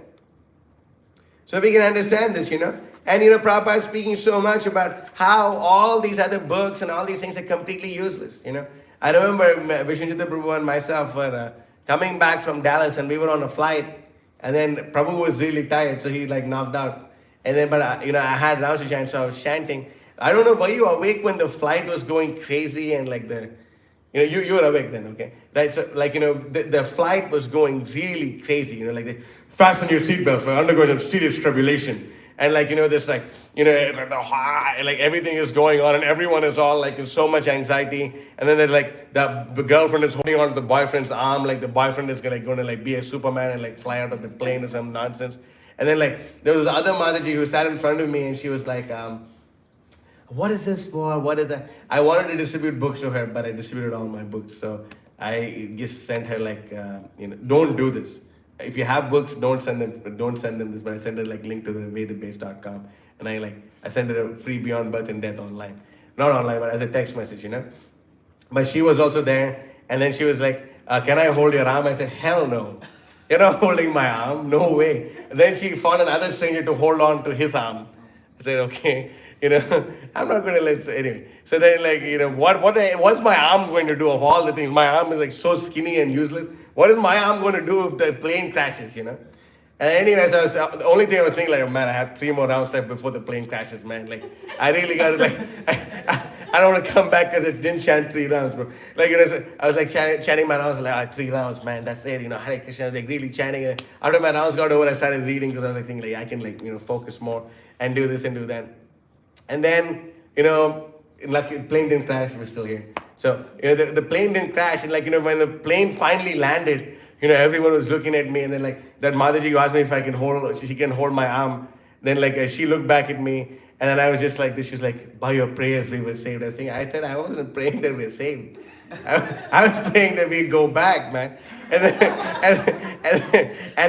So we can understand this, And Prabhupada is speaking so much about how all these other books and all these things are completely useless, I remember Vishnujita Prabhu and myself were coming back from Dallas, and we were on a flight, and then Prabhu was really tired, so he knocked out. And then, I had Ramsa chant, so I was chanting. I don't know, were you awake when the flight was going crazy and like you were awake then, okay? Right, so like, the flight was going really crazy, like they fasten your seatbelts, we're undergoing some serious tribulation. And like, this like, like everything is going on and everyone is all like in so much anxiety. And then there's like the girlfriend is holding on to the boyfriend's arm, like the boyfriend is going to like be a Superman and like fly out of the plane or some nonsense. And then like there was the other Mataji who sat in front of me and she was like, what is this for? What is that? I wanted to distribute books to her, but I distributed all my books. So I just sent her like, don't do this. If you have books, don't send them this. But I sent her like link to the waythebase.com, and I sent her a free Beyond Birth and Death online, not online, but as a text message, But she was also there, and then she was like, "Can I hold your arm?" I said, "Hell no." You're not holding my arm, no way. And then she found another stranger to hold on to his arm. I said, okay, I'm not going to anyway. So then what's my arm going to do of all the things? My arm is like so skinny and useless. What is my arm going to do if the plane crashes, And anyways, the only thing I was thinking, like, man, I have 3 more rounds left before the plane crashes, man. Like, I really got to, I don't want to come back because it didn't chant 3 rounds, bro. Like, so I was like chanting my rounds, like, 3 rounds, man, that's it, Hare Krishna. I was like really chanting it. After my rounds got over, I started reading because I was like thinking, like, I can, focus more and do this and do that. And then, lucky plane didn't crash, we're still here. So, the plane didn't crash. And like, when the plane finally landed, everyone was looking at me. And then like that Mataji who asked me if she can hold my arm. Then like she looked back at me. And then I was just like this. She's like, by your prayers, we were saved. I said, I wasn't praying that we're saved. I was praying that we go back, man. And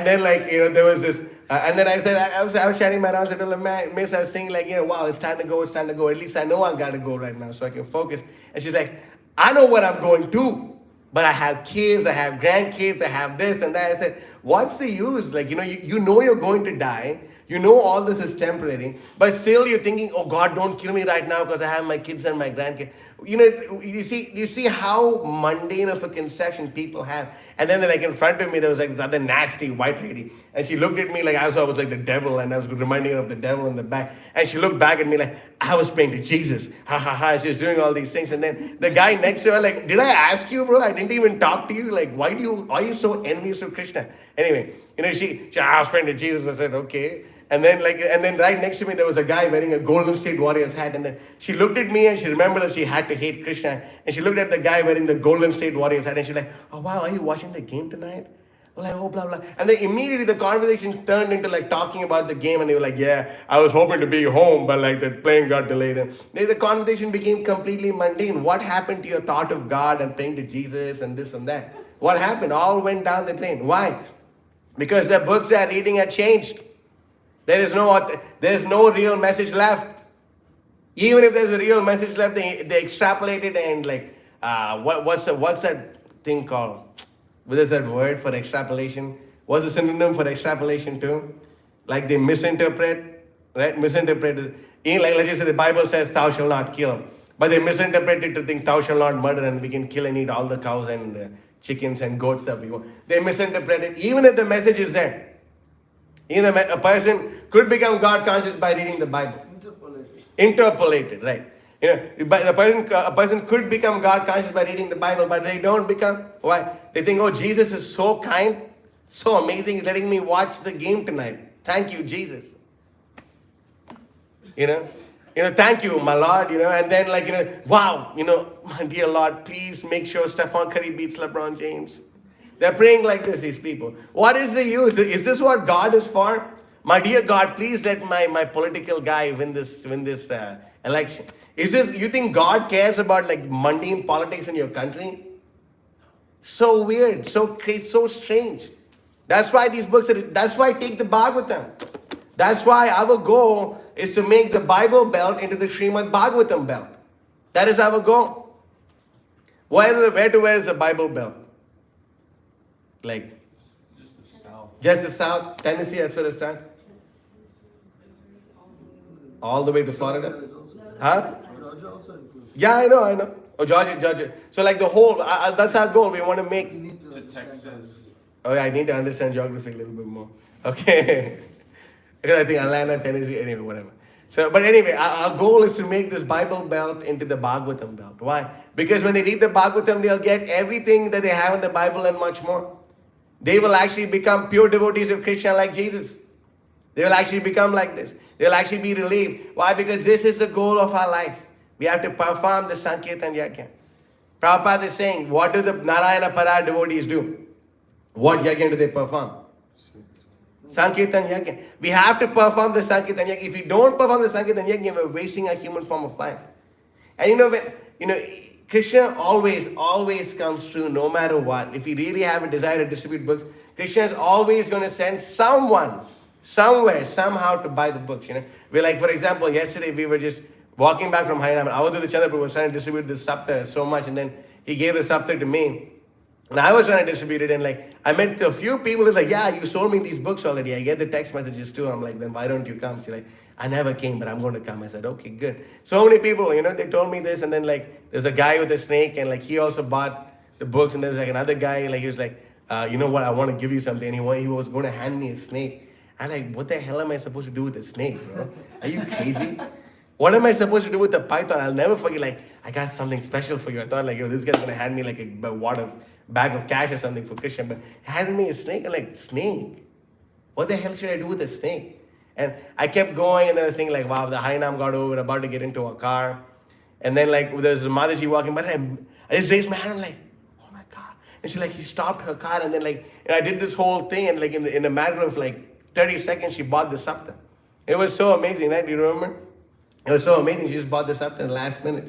then like, there was this, and then I said, I was chatting my rounds. I told her, miss, I was thinking like, wow, it's time to go. At least I know I got to go right now so I can focus. And she's like, I know what I'm going to, but I have kids, I have grandkids, I have this and that. I said, what's the use? Like, you know you're going to die. You know all this is temporary, but still you're thinking, oh God, don't kill me right now because I have my kids and my grandkids. You see how mundane of a conception people have. And then like in front of me, there was like this other nasty white lady. And she looked at me like I was like the devil. And I was reminding her of the devil in the back. And she looked back at me like, I was praying to Jesus. Ha ha ha. She's doing all these things. And then the guy next to her like, did I ask you, bro? I didn't even talk to you. Like, why are you so envious of Krishna? Anyway, she I was praying to Jesus. I said, okay. And then right next to me, there was a guy wearing a Golden State Warriors hat. And then she looked at me and she remembered that she had to hate Krishna. And she looked at the guy wearing the Golden State Warriors hat. And she's like, oh, wow, are you watching the game tonight? I'm like, oh, blah, blah. And then immediately the conversation turned into like talking about the game. And they were like, yeah, I was hoping to be home, but like the plane got delayed. And the conversation became completely mundane. What happened to your thought of God and praying to Jesus and this and that? What happened? All went down the drain. Why? Because the books they're reading had changed. There's no real message left. Even if there's a real message left, they extrapolate it and like, what's that thing called? What is that word for extrapolation? What's the synonym for extrapolation too? Like they misinterpret, right? Misinterpret. Like let's just say the Bible says thou shalt not kill. But they misinterpret it to think thou shalt not murder and we can kill and eat all the cows and chickens and goats that we want. They misinterpret it even if the message is there. A person could become God conscious by reading the Bible. Interpolated, right? A person could become God conscious by reading the Bible, but they don't become. Why? They think, oh, Jesus is so kind, so amazing, he's letting me watch the game tonight. Thank you, Jesus. Thank you, my Lord, and then wow, my dear Lord, please make sure Stephen Curry beats LeBron James. They're praying like this, these people. What is the use? Is this what God is for? My dear God, please let my political guy win this election. You think God cares about like mundane politics in your country? So weird, so crazy, so strange. That's why these books, that's why I take the Bhagavatam. That's why our goal is to make the Bible belt into the Srimad Bhagavatam belt. That is our goal. Where to wear is the Bible belt? Like, just the south, Tennessee, that's where it starts. All the way to Florida? Huh? Yeah, I know. Oh, Georgia. So like the whole, that's our goal. We want to make. To Texas. Oh, yeah, I need to understand geography a little bit more. Okay. Because I think Atlanta, Tennessee, anyway, whatever. So, but anyway, our goal is to make this Bible belt into the Bhagavatam belt. Why? Because when they read the Bhagavatam, they'll get everything that they have in the Bible and much more. They will actually become pure devotees of Krishna like Jesus. They will actually become like this. They'll actually be relieved. Why? Because this is the goal of our life. We have to perform the Sankirtan Yajna. Prabhupada is saying, what do the Narayana Para devotees do? What yajna do they perform? Sankirtan Yajna. We have to perform the Sankirtan Yajna. If we don't perform the Sankirtan Yajna, we're wasting our human form of life. And Krishna always comes through no matter what. If we really have a desire to distribute books, Krishna is always going to send someone, somewhere, somehow to buy the books. We're like, for example, yesterday we were just walking back from Harinam, and Avadhuta Chandra Prabhu was trying to distribute the Sapta so much, and then he gave the Sapta to me. And I was trying to distribute it, and I met a few people who's like, yeah, you sold me these books already. I get the text messages too. I'm like, then why don't you come? She's like, I never came, but I'm going to come. I said, okay, good. So many people, they told me this, and then there's a guy with a snake, and he also bought the books, and there's another guy, he was like, you know what, I want to give you something, and he was going to hand me a snake. I'm like, what the hell am I supposed to do with a snake, bro? Are you crazy? What am I supposed to do with the python? I'll never forget, I got something special for you. I thought, this guy's going to hand me a bag of cash or something for Krishna, but he handed me a snake. I'm like, snake? What the hell should I do with a snake? And I kept going, and then I was thinking, wow, the Harinam got over, we're about to get into a car. And then, there's Mataji walking by, I just raised my hand, I'm like, oh my God. And she stopped her car, and then, and I did this whole thing, and, in a matter of, 30 seconds, she bought the Sapta. It was so amazing, right? Do you remember? It was so amazing. She just bought this Sapta in the last minute,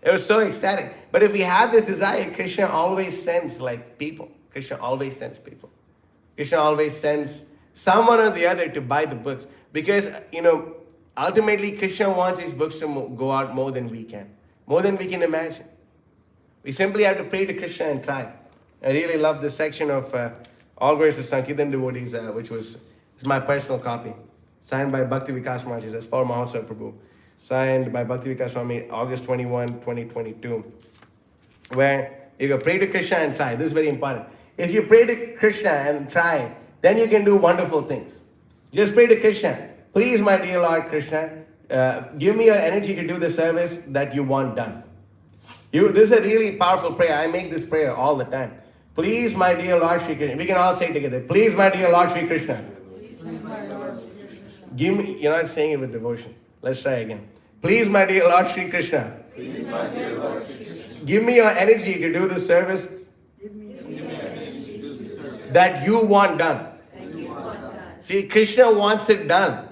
It was so ecstatic. But if we have this desire, Krishna always sends, people. Krishna always sends people. Krishna always sends someone or the other to buy the books. Because, ultimately, Krishna wants his books to go out more than we can. More than we can imagine. We simply have to pray to Krishna and try. I really love this section of All Glories to Sankirtan Devotees, which is my personal copy. Signed by Bhakti Vikas Maharaj. It says, for Mahotsaha Prabhu. Signed by Bhakti Vikas Swami, August 21, 2022. Where you go pray to Krishna and try. This is very important. If you pray to Krishna and try, then you can do wonderful things. Just pray to Krishna. Please, my dear Lord Krishna, give me your energy to do the service that you want done. This is a really powerful prayer. I make this prayer all the time. Please, my dear Lord Shri Krishna. We can all say it together. Please, my dear Lord Shri Krishna. Give me, you're not saying it with devotion. Let's try again. Please, my dear Lord Shri Krishna. Please, my dear Lord Shri Krishna. Give me your energy to do the service that you want done. See, Krishna wants it done.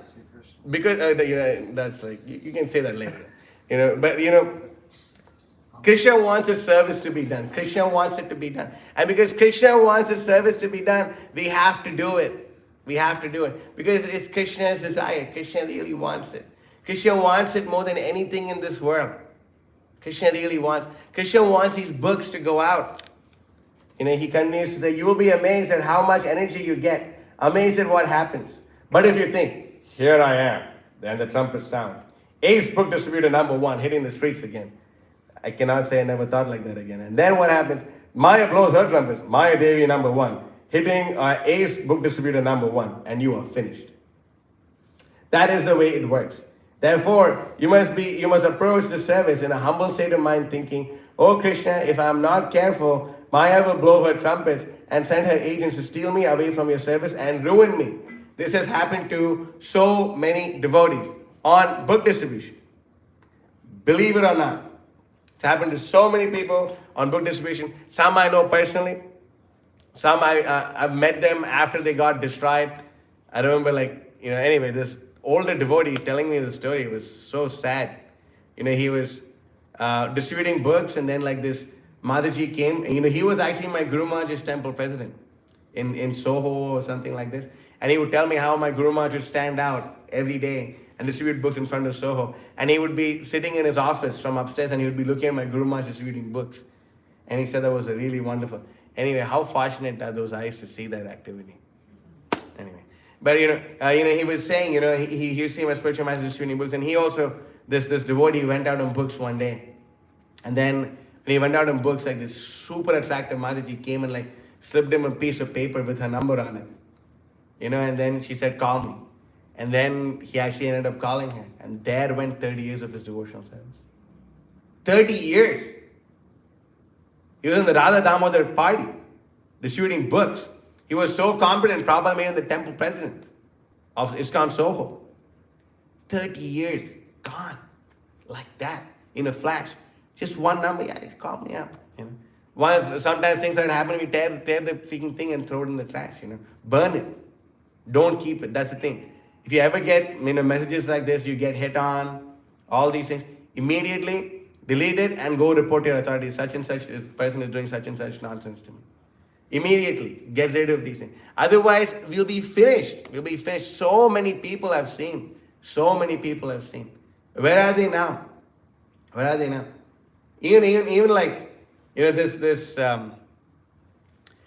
Because, that's you can say that later. But Krishna wants his service to be done. Krishna wants it to be done. And because Krishna wants his service to be done, we have to do it. We have to do it. Because it's Krishna's desire. Krishna really wants it. Krishna wants it more than anything in this world. Krishna wants his books to go out. He continues to say, you will be amazed at how much energy you get. Amazed at what happens. But if you think, here I am, then the trumpets sound. Ace book distributor #1, hitting the streets again. I cannot say I never thought like that again. And then what happens? Maya blows her trumpets. Maya Devi #1, hitting Ace book distributor #1, and you are finished. That is the way it works. Therefore, you must approach the service in a humble state of mind, thinking, oh Krishna, if I am not careful, Maya will blow her trumpets and send her agents to steal me away from your service and ruin me. This has happened to so many devotees on book distribution. Believe it or not. It's happened to so many people on book distribution. Some I know personally. Some I've met them after they got destroyed. I remember anyway, this older devotee telling me the story. It was so sad. He was distributing books, and then this Mataji came. And, he was actually my Guru Maharaj's temple president in Soho or something like this. And he would tell me how my Guru Maharaj would stand out every day and distribute books in front of Soho. And he would be sitting in his office from upstairs, and he would be looking at my Guru Maharaj distributing books. And he said that was really wonderful. Anyway, how fortunate are those eyes to see that activity? Anyway. But, he was saying, he used to see my spiritual master distributing books. And he also, this devotee went out on books one day. And then when he went out on books, this super attractive Mataji came and slipped him a piece of paper with her number on it. And then she said, call me. And then he actually ended up calling her. And there went 30 years of his devotional service. 30 years. He was in the Radha Damodar party, distributing books. He was so competent, Prabhupada made him the temple president of ISKCON Soho. 30 years gone like that in a flash. Just one number, yeah, just call me up. Sometimes things that happen, we tear the freaking thing and throw it in the trash. Burn it. Don't keep it. That's the thing. If you ever get messages like this, you get hit on, all these things, immediately delete it and go report to your authorities. Such and such person is doing such and such nonsense to me. Immediately get rid of these things. Otherwise, we'll be finished. We'll be finished. So many people I've seen. So many people I've seen. Where are they now? Where are they now? Even like,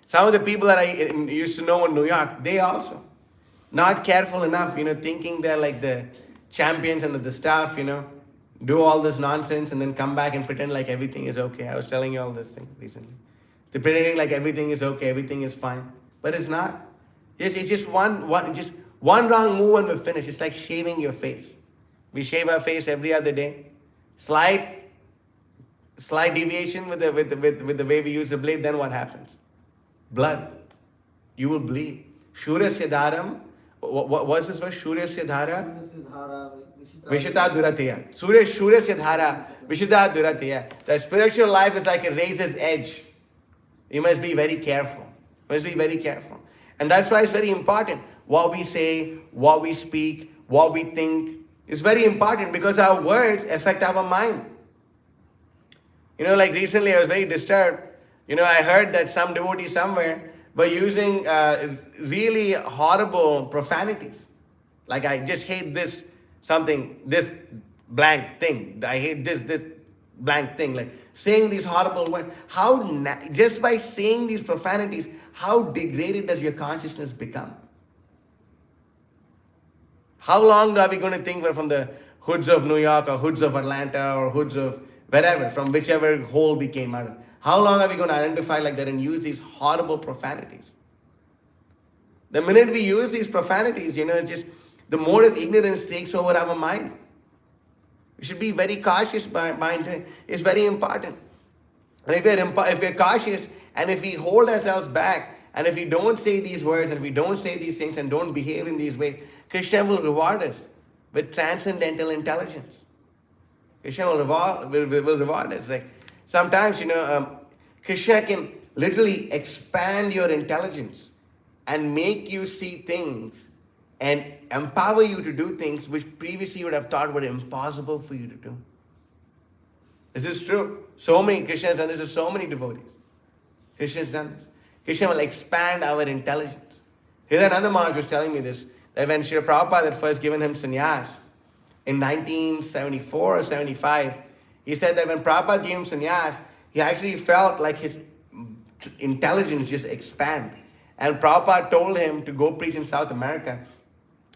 some of the people that I used to know in New York, they also not careful enough, thinking they're like the champions and the stuff, do all this nonsense and then come back and pretend like everything is okay. I was telling you all this thing recently. They're pretending like everything is okay, everything is fine, but it's not. It's just one wrong move and we're finished. It's like shaving your face. We shave our face every other day. Slight deviation with the way we use the blade, then what happens? Blood. You will bleed. Shurasya dharam. What was this word? Shurasya dhara? Vishita duratya. Shurasya dhara. Vishita duratya. The spiritual life is like a razor's edge. You must be very careful. You must be very careful. And that's why it's very important. What we say, what we speak, what we think is very important because our words affect our mind. Like recently I was very disturbed. I heard that some devotee somewhere were using really horrible profanities. Like, I just hate this blank thing. I hate this blank thing. Like saying these horrible words. Just by saying these profanities, how degraded does your consciousness become? How long are we going to think we're from the hoods of New York or hoods of Atlanta or hoods of wherever, from whichever hole we came out of? How long are we going to identify like that and use these horrible profanities? The minute we use these profanities, just the mode of ignorance takes over our mind. We should be very cautious by mind. It's very important. And if we're cautious and if we hold ourselves back and if we don't say these words and if we don't say these things and don't behave in these ways, Krishna will reward us with transcendental intelligence. Krishna will reward us. Like sometimes, Krishna can literally expand your intelligence and make you see things and empower you to do things which previously you would have thought were impossible for you to do. This is true. So many Krishna has done this to so many devotees. Krishna has done this. Krishna will expand our intelligence. Hirananda Maharaj was telling me this, that when Srila Prabhupada had first given him sannyas in 1974 or 75, he said that when Prabhupada gave him sannyas, he actually felt like his intelligence just expand. And Prabhupada told him to go preach in South America.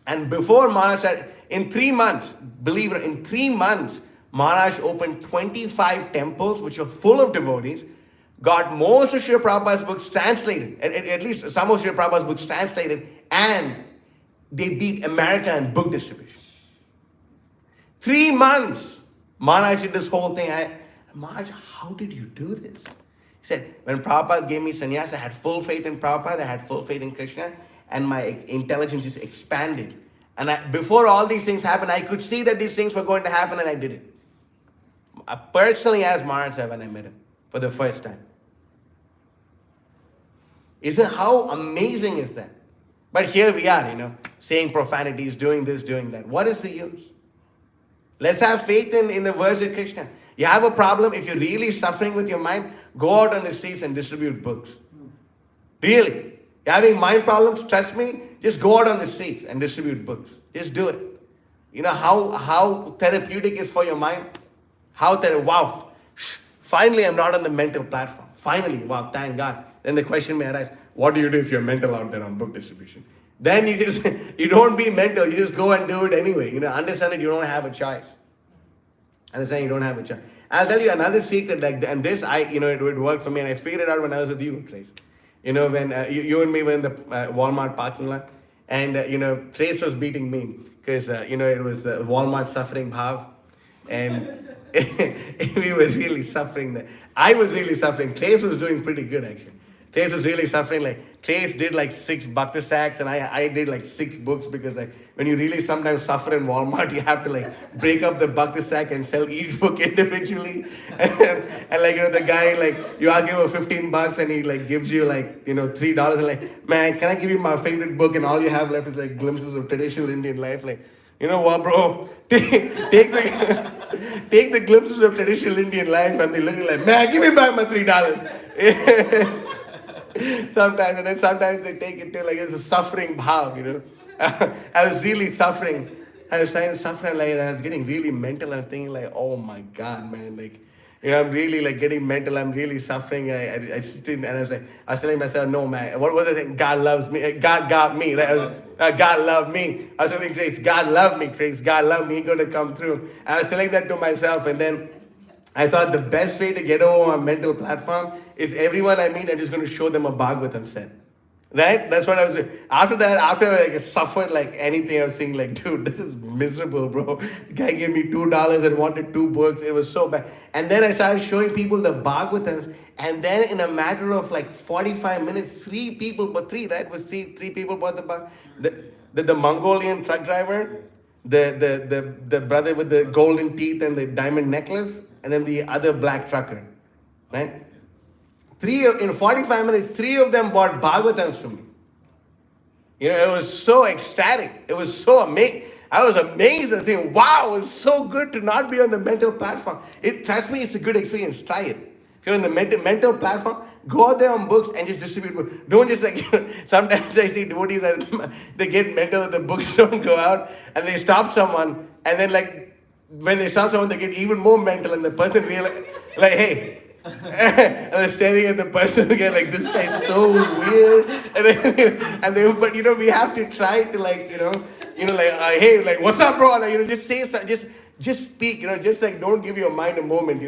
And before Maharaj said, in 3 months, believe it, in 3 months, Maharaj opened 25 temples which were full of devotees, got most of Srila Prabhupada's books translated, at least some of Srila Prabhupada's books translated, and they beat America in book distribution. 3 months, Maharaj did this whole thing. Maharaj, how did you do this? He said, when Prabhupada gave me sannyas, I had full faith in Prabhupada, I had full faith in Krishna, and my intelligence just expanded. And before all these things happened, I could see that these things were going to happen, and I did it. I personally asked Maharaj when I met him for the first time. How amazing is that? But here we are, saying profanities, doing this, doing that. What is the use? Let's have faith in the words of Krishna. You have a problem, if you're really suffering with your mind, go out on the streets and distribute books. Really. You're having mind problems, trust me, just go out on the streets and distribute books. Just do it. How therapeutic it is for your mind? Wow, finally I'm not on the mental platform. Finally, wow, thank God. Then the question may arise, what do you do if you're mental out there on book distribution? Then you don't be mental, you just go and do it anyway. Understand that you don't have a choice. Understand you don't have a choice. I'll tell you another secret, and this, it would work for me, and I figured it out when I was with you, Trace. When you and me were in the Walmart parking lot, And, Trace was beating me because, it was the Walmart suffering bhav. And we were really suffering. I was really suffering. Trace was doing pretty good, actually. Trace was really suffering. Like, Trace did like 6 bhakti stacks, and I did like 6 books, because like when you really sometimes suffer in Walmart, you have to like break up the bhakti stack and sell each book individually. And like, the guy, like, you ask him for $15 and he like gives you like, $3 and like, man, can I give you my favorite book? And all you have left is like glimpses of traditional Indian life. Like, you know what, bro? Take the glimpses of traditional Indian life, and they look like, man, give me back my $3. Sometimes, and then sometimes they take it to like it's a suffering bhav, I was really suffering. I was trying to suffer, like, and I was getting really mental. I'm thinking like, oh my God, man, like, I'm really like getting mental. I'm really suffering. I didn't, and I was telling myself, no, man. What was I saying? God loves me. God got me. Right? God loved me. I was telling Grace, God loved me. Grace, God loved me. He's going to come through. And I was telling that to myself, and then I thought the best way to get over my mental platform is everyone I meet, I'm just going to show them a Bhagavatam set. Right? That's what I was doing. After that, after I suffered like anything, I was saying like, dude, this is miserable, bro. The guy gave me $2 and wanted 2 books. It was so bad. And then I started showing people the Bhagavatams. And then in a matter of like 45 minutes, 3 people, but 3, right? It was three people bought the Bhagavat. The Mongolian truck driver, the brother with the golden teeth and the diamond necklace, and then the other black trucker, right? In 45 minutes, 3 of them bought Bhagavatams from me. It was so ecstatic. It was so amazing. I was amazed. I think, wow, it's so good to not be on the mental platform. Trust me, it's a good experience. Try it. If you're on the mental platform, go out there on books and just distribute books. Don't just like, sometimes I see devotees, they get mental, the books don't go out, and they stop someone, and then like, when they stop someone, they get even more mental, and the person realizes, like, hey, and they're staring at the person again, like, this guy's so weird. But we have to try to like, hey, like, what's up, bro? Like, just say something, just speak, just like, don't give your mind a moment,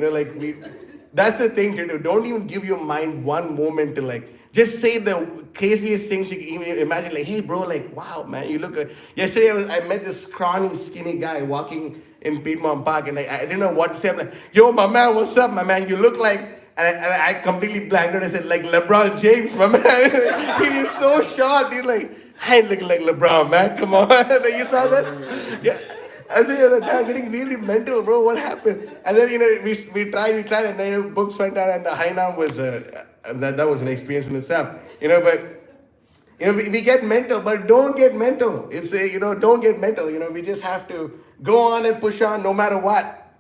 that's the thing to do. Don't even give your mind one moment to like, just say the craziest things you can even imagine. Like, hey, bro, like, wow, man, you look good. Yesterday I met this scrawny, skinny guy walking in Piedmont Park, and I didn't know what to say. I'm like, yo, my man, what's up, my man? You look like, and I completely blanked out. I said, like LeBron James, my man. He is so short. He's like, I ain't looking like LeBron, man. Come on. You saw that? Yeah. I said, I'm getting really mental, bro. What happened? And then, we tried, and then books went out, and the Hainam was, and that was an experience in itself. But we get mental, but don't get mental. It's don't get mental. We just have to go on and push on no matter what.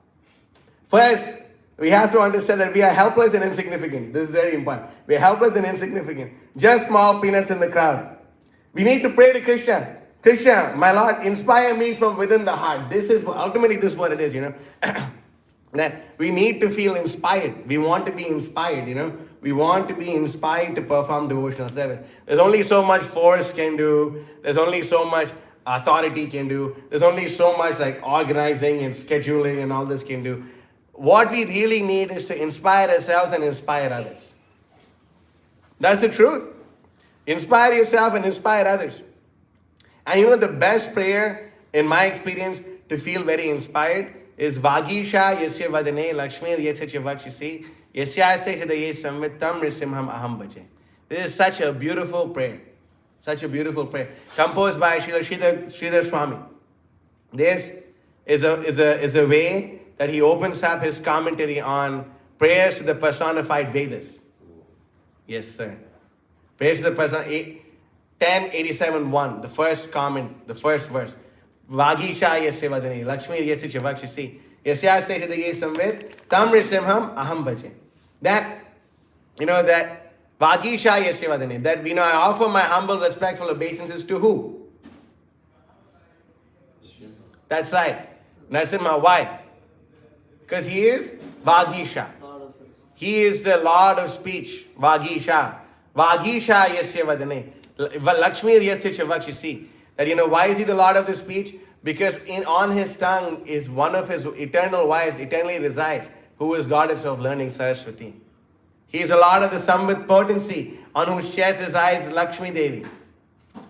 First, we have to understand that we are helpless and insignificant. This is very important. We are helpless and insignificant. Just small peanuts in the crowd. We need to pray to Krishna. Krishna, my Lord, inspire me from within the heart. Ultimately this is what it is, that we need to feel inspired. We want to be inspired, We want to be inspired to perform devotional service. There's only so much force can do. There's only so much authority can do. There's only so much like organizing and scheduling and all this can do. What we really need is to inspire ourselves and inspire others. That's the truth. Inspire yourself and inspire others. And the best prayer, in my experience, to feel very inspired is Vagisha Yasya Vadane Lakshmir Yasya Chivakshisi Yasyasya Hidaye Samvitam Nrisimham Aham Bhaje. This is such a beautiful prayer. Such a beautiful prayer. Composed by Sridhar Swami. This is a way that he opens up his commentary on prayers to the personified Vedas. Yes, sir. Prayers to the personified 1087.1, the first comment, the first verse. Vagisha yasya vadane, Lakshmi yasya chavakshisi, yasyasya hidaye samved, tam risimham aham bhaje. That Vagisha yasya vadane, that I offer my humble, respectful obeisances to who? That's right. Narasimha, why? Because he is Vagisha. He is the Lord of speech. Vagisha. Vagisha yasya vadane. Lakshmi yasya chavakshisi. That why is he the Lord of the speech? Because on his tongue is one of his eternal wives, eternally resides, who is goddess of learning, Saraswati. He is the Lord of the Samvit potency, on whose chest resides Lakshmi Devi.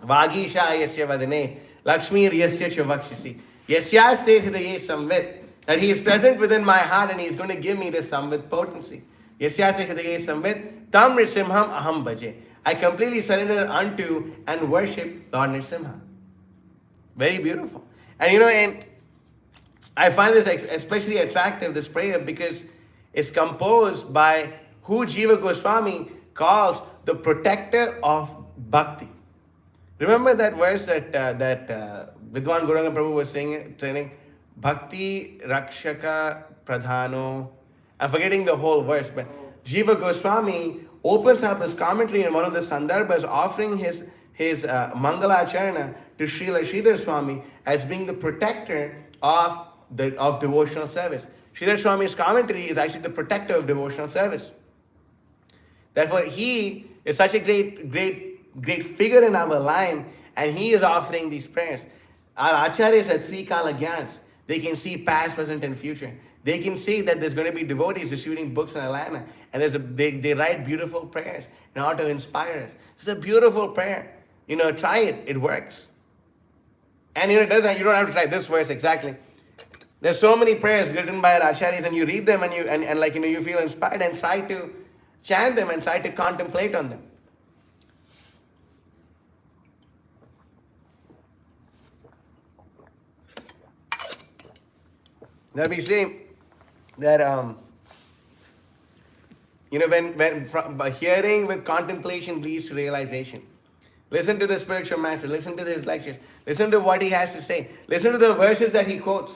Vagisha yasya vadane, Lakshmi yasya chavakshisi, Yasyaste hridaye samvit, that he is present within my heart and he is going to give me this samvit potency. Yasyaste hridaye samvit, Tam Nrsimham aham bhaje. I completely surrender unto and worship Lord Nrsimha. Very beautiful. And and I find this especially attractive, this prayer, because it's composed by who Jiva Goswami calls the protector of bhakti. Remember that verse that Vidwan Gauranga Prabhu was saying, Bhakti Rakshaka Pradhano. I'm forgetting the whole verse, but Jiva Goswami opens up his commentary in one of the Sandarbhas, offering his Mangala Charana to Srila Sridhar Swami as being the protector of devotional service. Sridhar Swami's commentary is actually the protector of devotional service. Therefore, he is such a great figure in our line, and he is offering these prayers. Our acharyas are three kala gyans. They can see past, present, and future. They can see that there's going to be devotees distributing books in Atlanta, and they write beautiful prayers in order to inspire us. It's a beautiful prayer. Try it. It works. And you don't have to try this verse exactly. There's so many prayers written by our acharyas, and you read them, and you feel inspired, and try to chant them and try to contemplate on them. Now we say that by hearing with contemplation leads to realization. Listen to the spiritual master. Listen to his lectures. Listen to what he has to say. Listen to the verses that he quotes.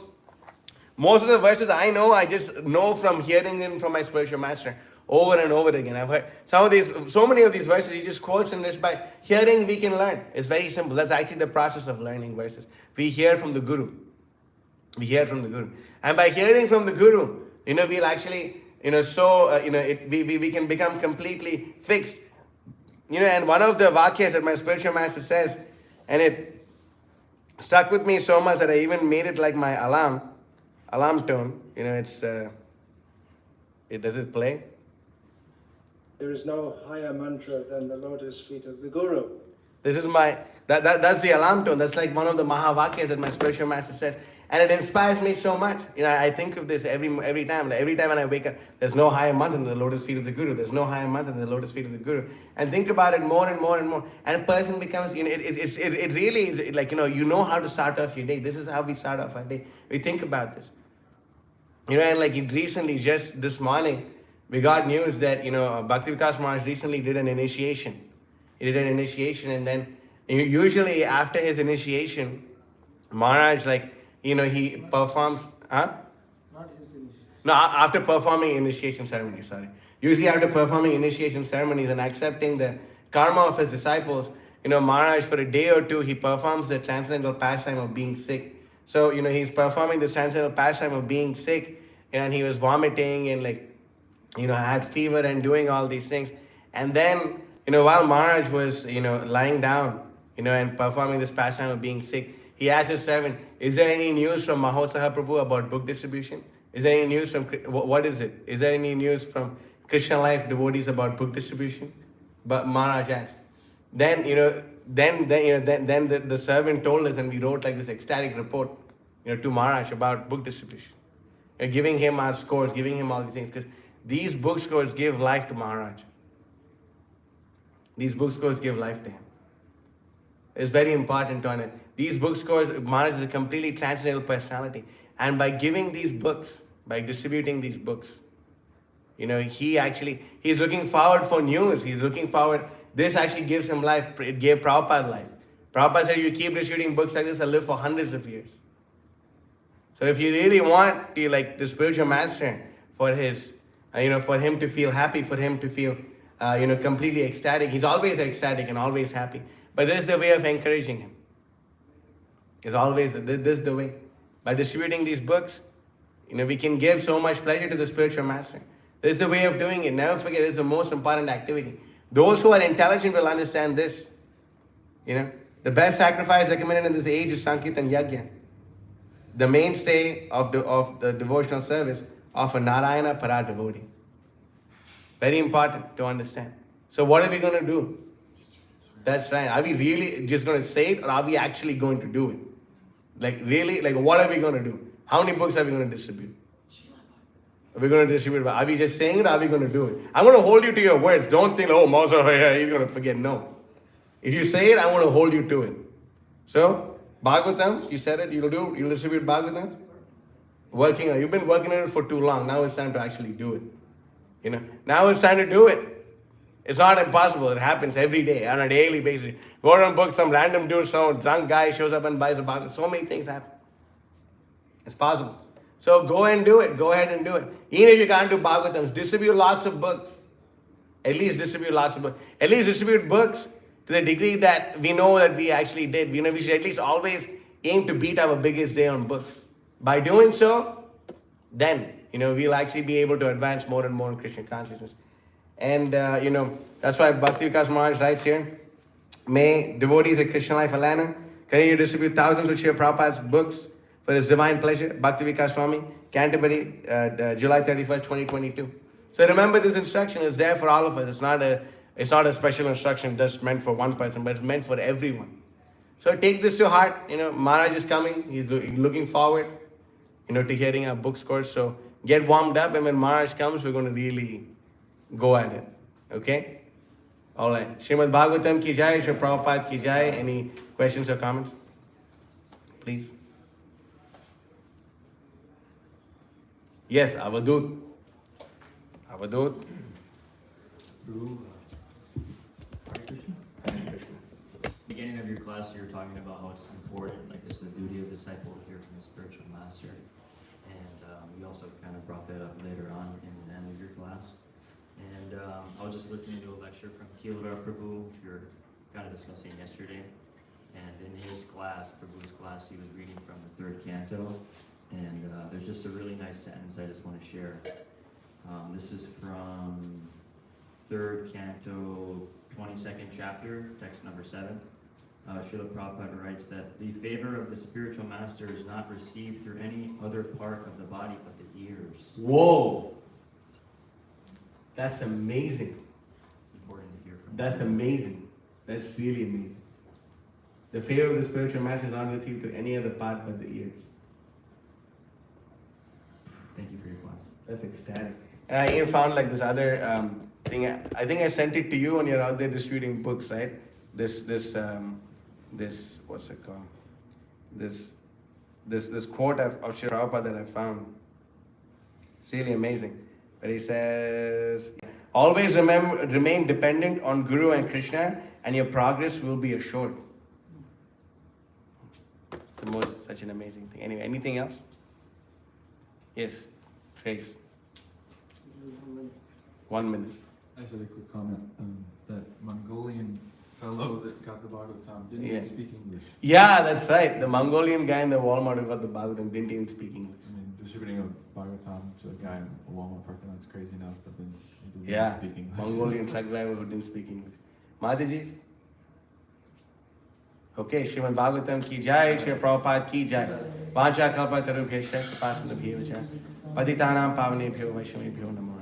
Most of the verses I just know from hearing them from my spiritual master over and over again. I've heard so many of these verses he just quotes, and just by hearing we can learn. It's very simple. That's actually the process of learning verses. We hear from the Guru. We hear from the Guru. And by hearing from the Guru, we'll actually, we can become completely fixed. And one of the vakyas that my spiritual master says, and it stuck with me so much that I even made it like my alarm tone. Does it play? There is no higher mantra than the lotus feet of the Guru. This is that's the alarm tone. That's like one of the Mahavakyas that my spiritual master says. And it inspires me so much. I think of this every time. Like every time when I wake up, there's no higher mantra than the lotus feet of the Guru. There's no higher mantra than the lotus feet of the Guru. And think about it more and more and more. And a person becomes, it really is like, you know how to start off your day. This is how we start off our day. We think about this. And like recently, just this morning, we got news that, Bhakti Vikas Maharaj recently did an initiation. He did an initiation, and then usually after his initiation, Maharaj, he performs, Not his initiation. No, after performing initiation ceremonies, sorry. Usually after performing initiation ceremonies and accepting the karma of his disciples, Maharaj, for a day or two, he performs the transcendental pastime of being sick. So, he's performing the transcendental pastime of being sick, and he was vomiting and had fever and doing all these things. And then, while Maharaj was, lying down, and performing this pastime of being sick, he asked his servant, is there any news from Mahotsaha Prabhu about book distribution? Is there any news from, what is it? Is there any news from Krishna Life devotees about book distribution? But Maharaj asked. Then, the servant told us, and we wrote like this ecstatic report, to Maharaj about book distribution. Giving him our scores, giving him all these things. Because these book scores give life to Maharaj. These book scores give life to him. It's very important to honor. These book scores, Maharaj is a completely transcendental personality. And by giving these books, by distributing these books, he's looking forward for news. He's looking forward. This actually gives him life. It gave Prabhupada life. Prabhupada said, you keep distributing books like this, I'll live for hundreds of years. So if you really want the spiritual master for his, for him to feel happy, for him to feel, completely ecstatic. He's always ecstatic and always happy. But this is the way of encouraging him. It's always, this is the way. By distributing these books, we can give so much pleasure to the spiritual master. This is the way of doing it. Never forget, this is the most important activity. Those who are intelligent will understand this. The best sacrifice recommended in this age is Sankirtan Yajna. The mainstay of the devotional service of a Narayana Para devotee. Very important to understand. So what are we going to do? That's right. Are we really just going to say it, or are we actually going to do it? Like really, like what are we going to do? How many books are we going to distribute? Are we going to distribute? Are we just saying it, or are we going to do it? I'm going to hold you to your words. Don't think, oh, Mahotsaha, he's going to forget. No. If you say it, I want to hold you to it. So, Bhagavatam, you said it, you'll distribute Bhagavatam? You've been working on it for too long. Now it's time to actually do it. Now it's time to do it. It's not impossible. It happens every day, on a daily basis. Go around book, some random dude, some drunk guy shows up and buys a Bhagavatam. So many things happen. It's possible. So go and do it. Go ahead and do it. Even if you can't do Bhagavatams, distribute lots of books. At least distribute lots of books. At least distribute books to the degree that we know that we actually did. We should at least always aim to beat our biggest day on books. By doing so, then, we'll actually be able to advance more and more in Krishna consciousness. And, that's why Bhakti Vikas Maharaj writes here, may devotees of Krishna Life Alana continue to distribute thousands of Srila Prabhupada's books for his divine pleasure. Bhakti Vikas Swami, Canterbury, July 31st, 2022. So remember this instruction is there for all of us. It's not a special instruction just meant for one person, but it's meant for everyone. So take this to heart. Maharaj is coming. He's looking forward, to hearing our books course. So get warmed up, and when Maharaj comes, we're going to really go at it. Okay? All right. Srimad Bhagavatam ki jai, Srila Prabhupada ki jai. Any questions or comments? Please. Yes, Avadut. Beginning of your class, you were talking about how it's important, like it's the duty of disciple to hear from the spiritual master. And you also kind of brought that up later on in the end of your class. And I was just listening to a lecture from Mahotsaha Prabhu, which we were kind of discussing yesterday. And in his class, Prabhu's class, he was reading from the 3rd canto. And there's just a really nice sentence I just want to share. This is from 3rd canto, 22nd chapter, text number 7. Srila Prabhupada writes that the favor of the spiritual master is not received through any other part of the body but the ears. Whoa! That's amazing. It's important to hear from That's amazing. That's really amazing. The favor of the spiritual master is not received through any other part but the ears. Thank you for your class. That's ecstatic. And I even found like this other thing. I think I sent it to you when you're out there distributing books, right? This what's it called? This quote of Srila Prabhupada that I found. It's really amazing. But he says, always remain dependent on Guru and Krishna, and your progress will be assured. It's such an amazing thing. Anyway, anything else? Yes, Trace. 1 minute. I just had a quick comment. That Mongolian fellow that got the Bhagavatam didn't even speak English. Yeah, that's right. The Mongolian guy in the Walmart who got the Bhagavatam didn't even speak English. I mean, distributing a Bhagavatam to a guy in a Walmart parking lot is crazy enough, but then he didn't even speak English. Mongolian truck driver who didn't speak English. Mataji's? Okay, Srimad Bhagavatam ki jai, Srila Prabhupada ki jai. Vancha kalpa tarubhyasya kapasana bhyevacha. Patitanam pavanebhyo vaishnavebhyo namo.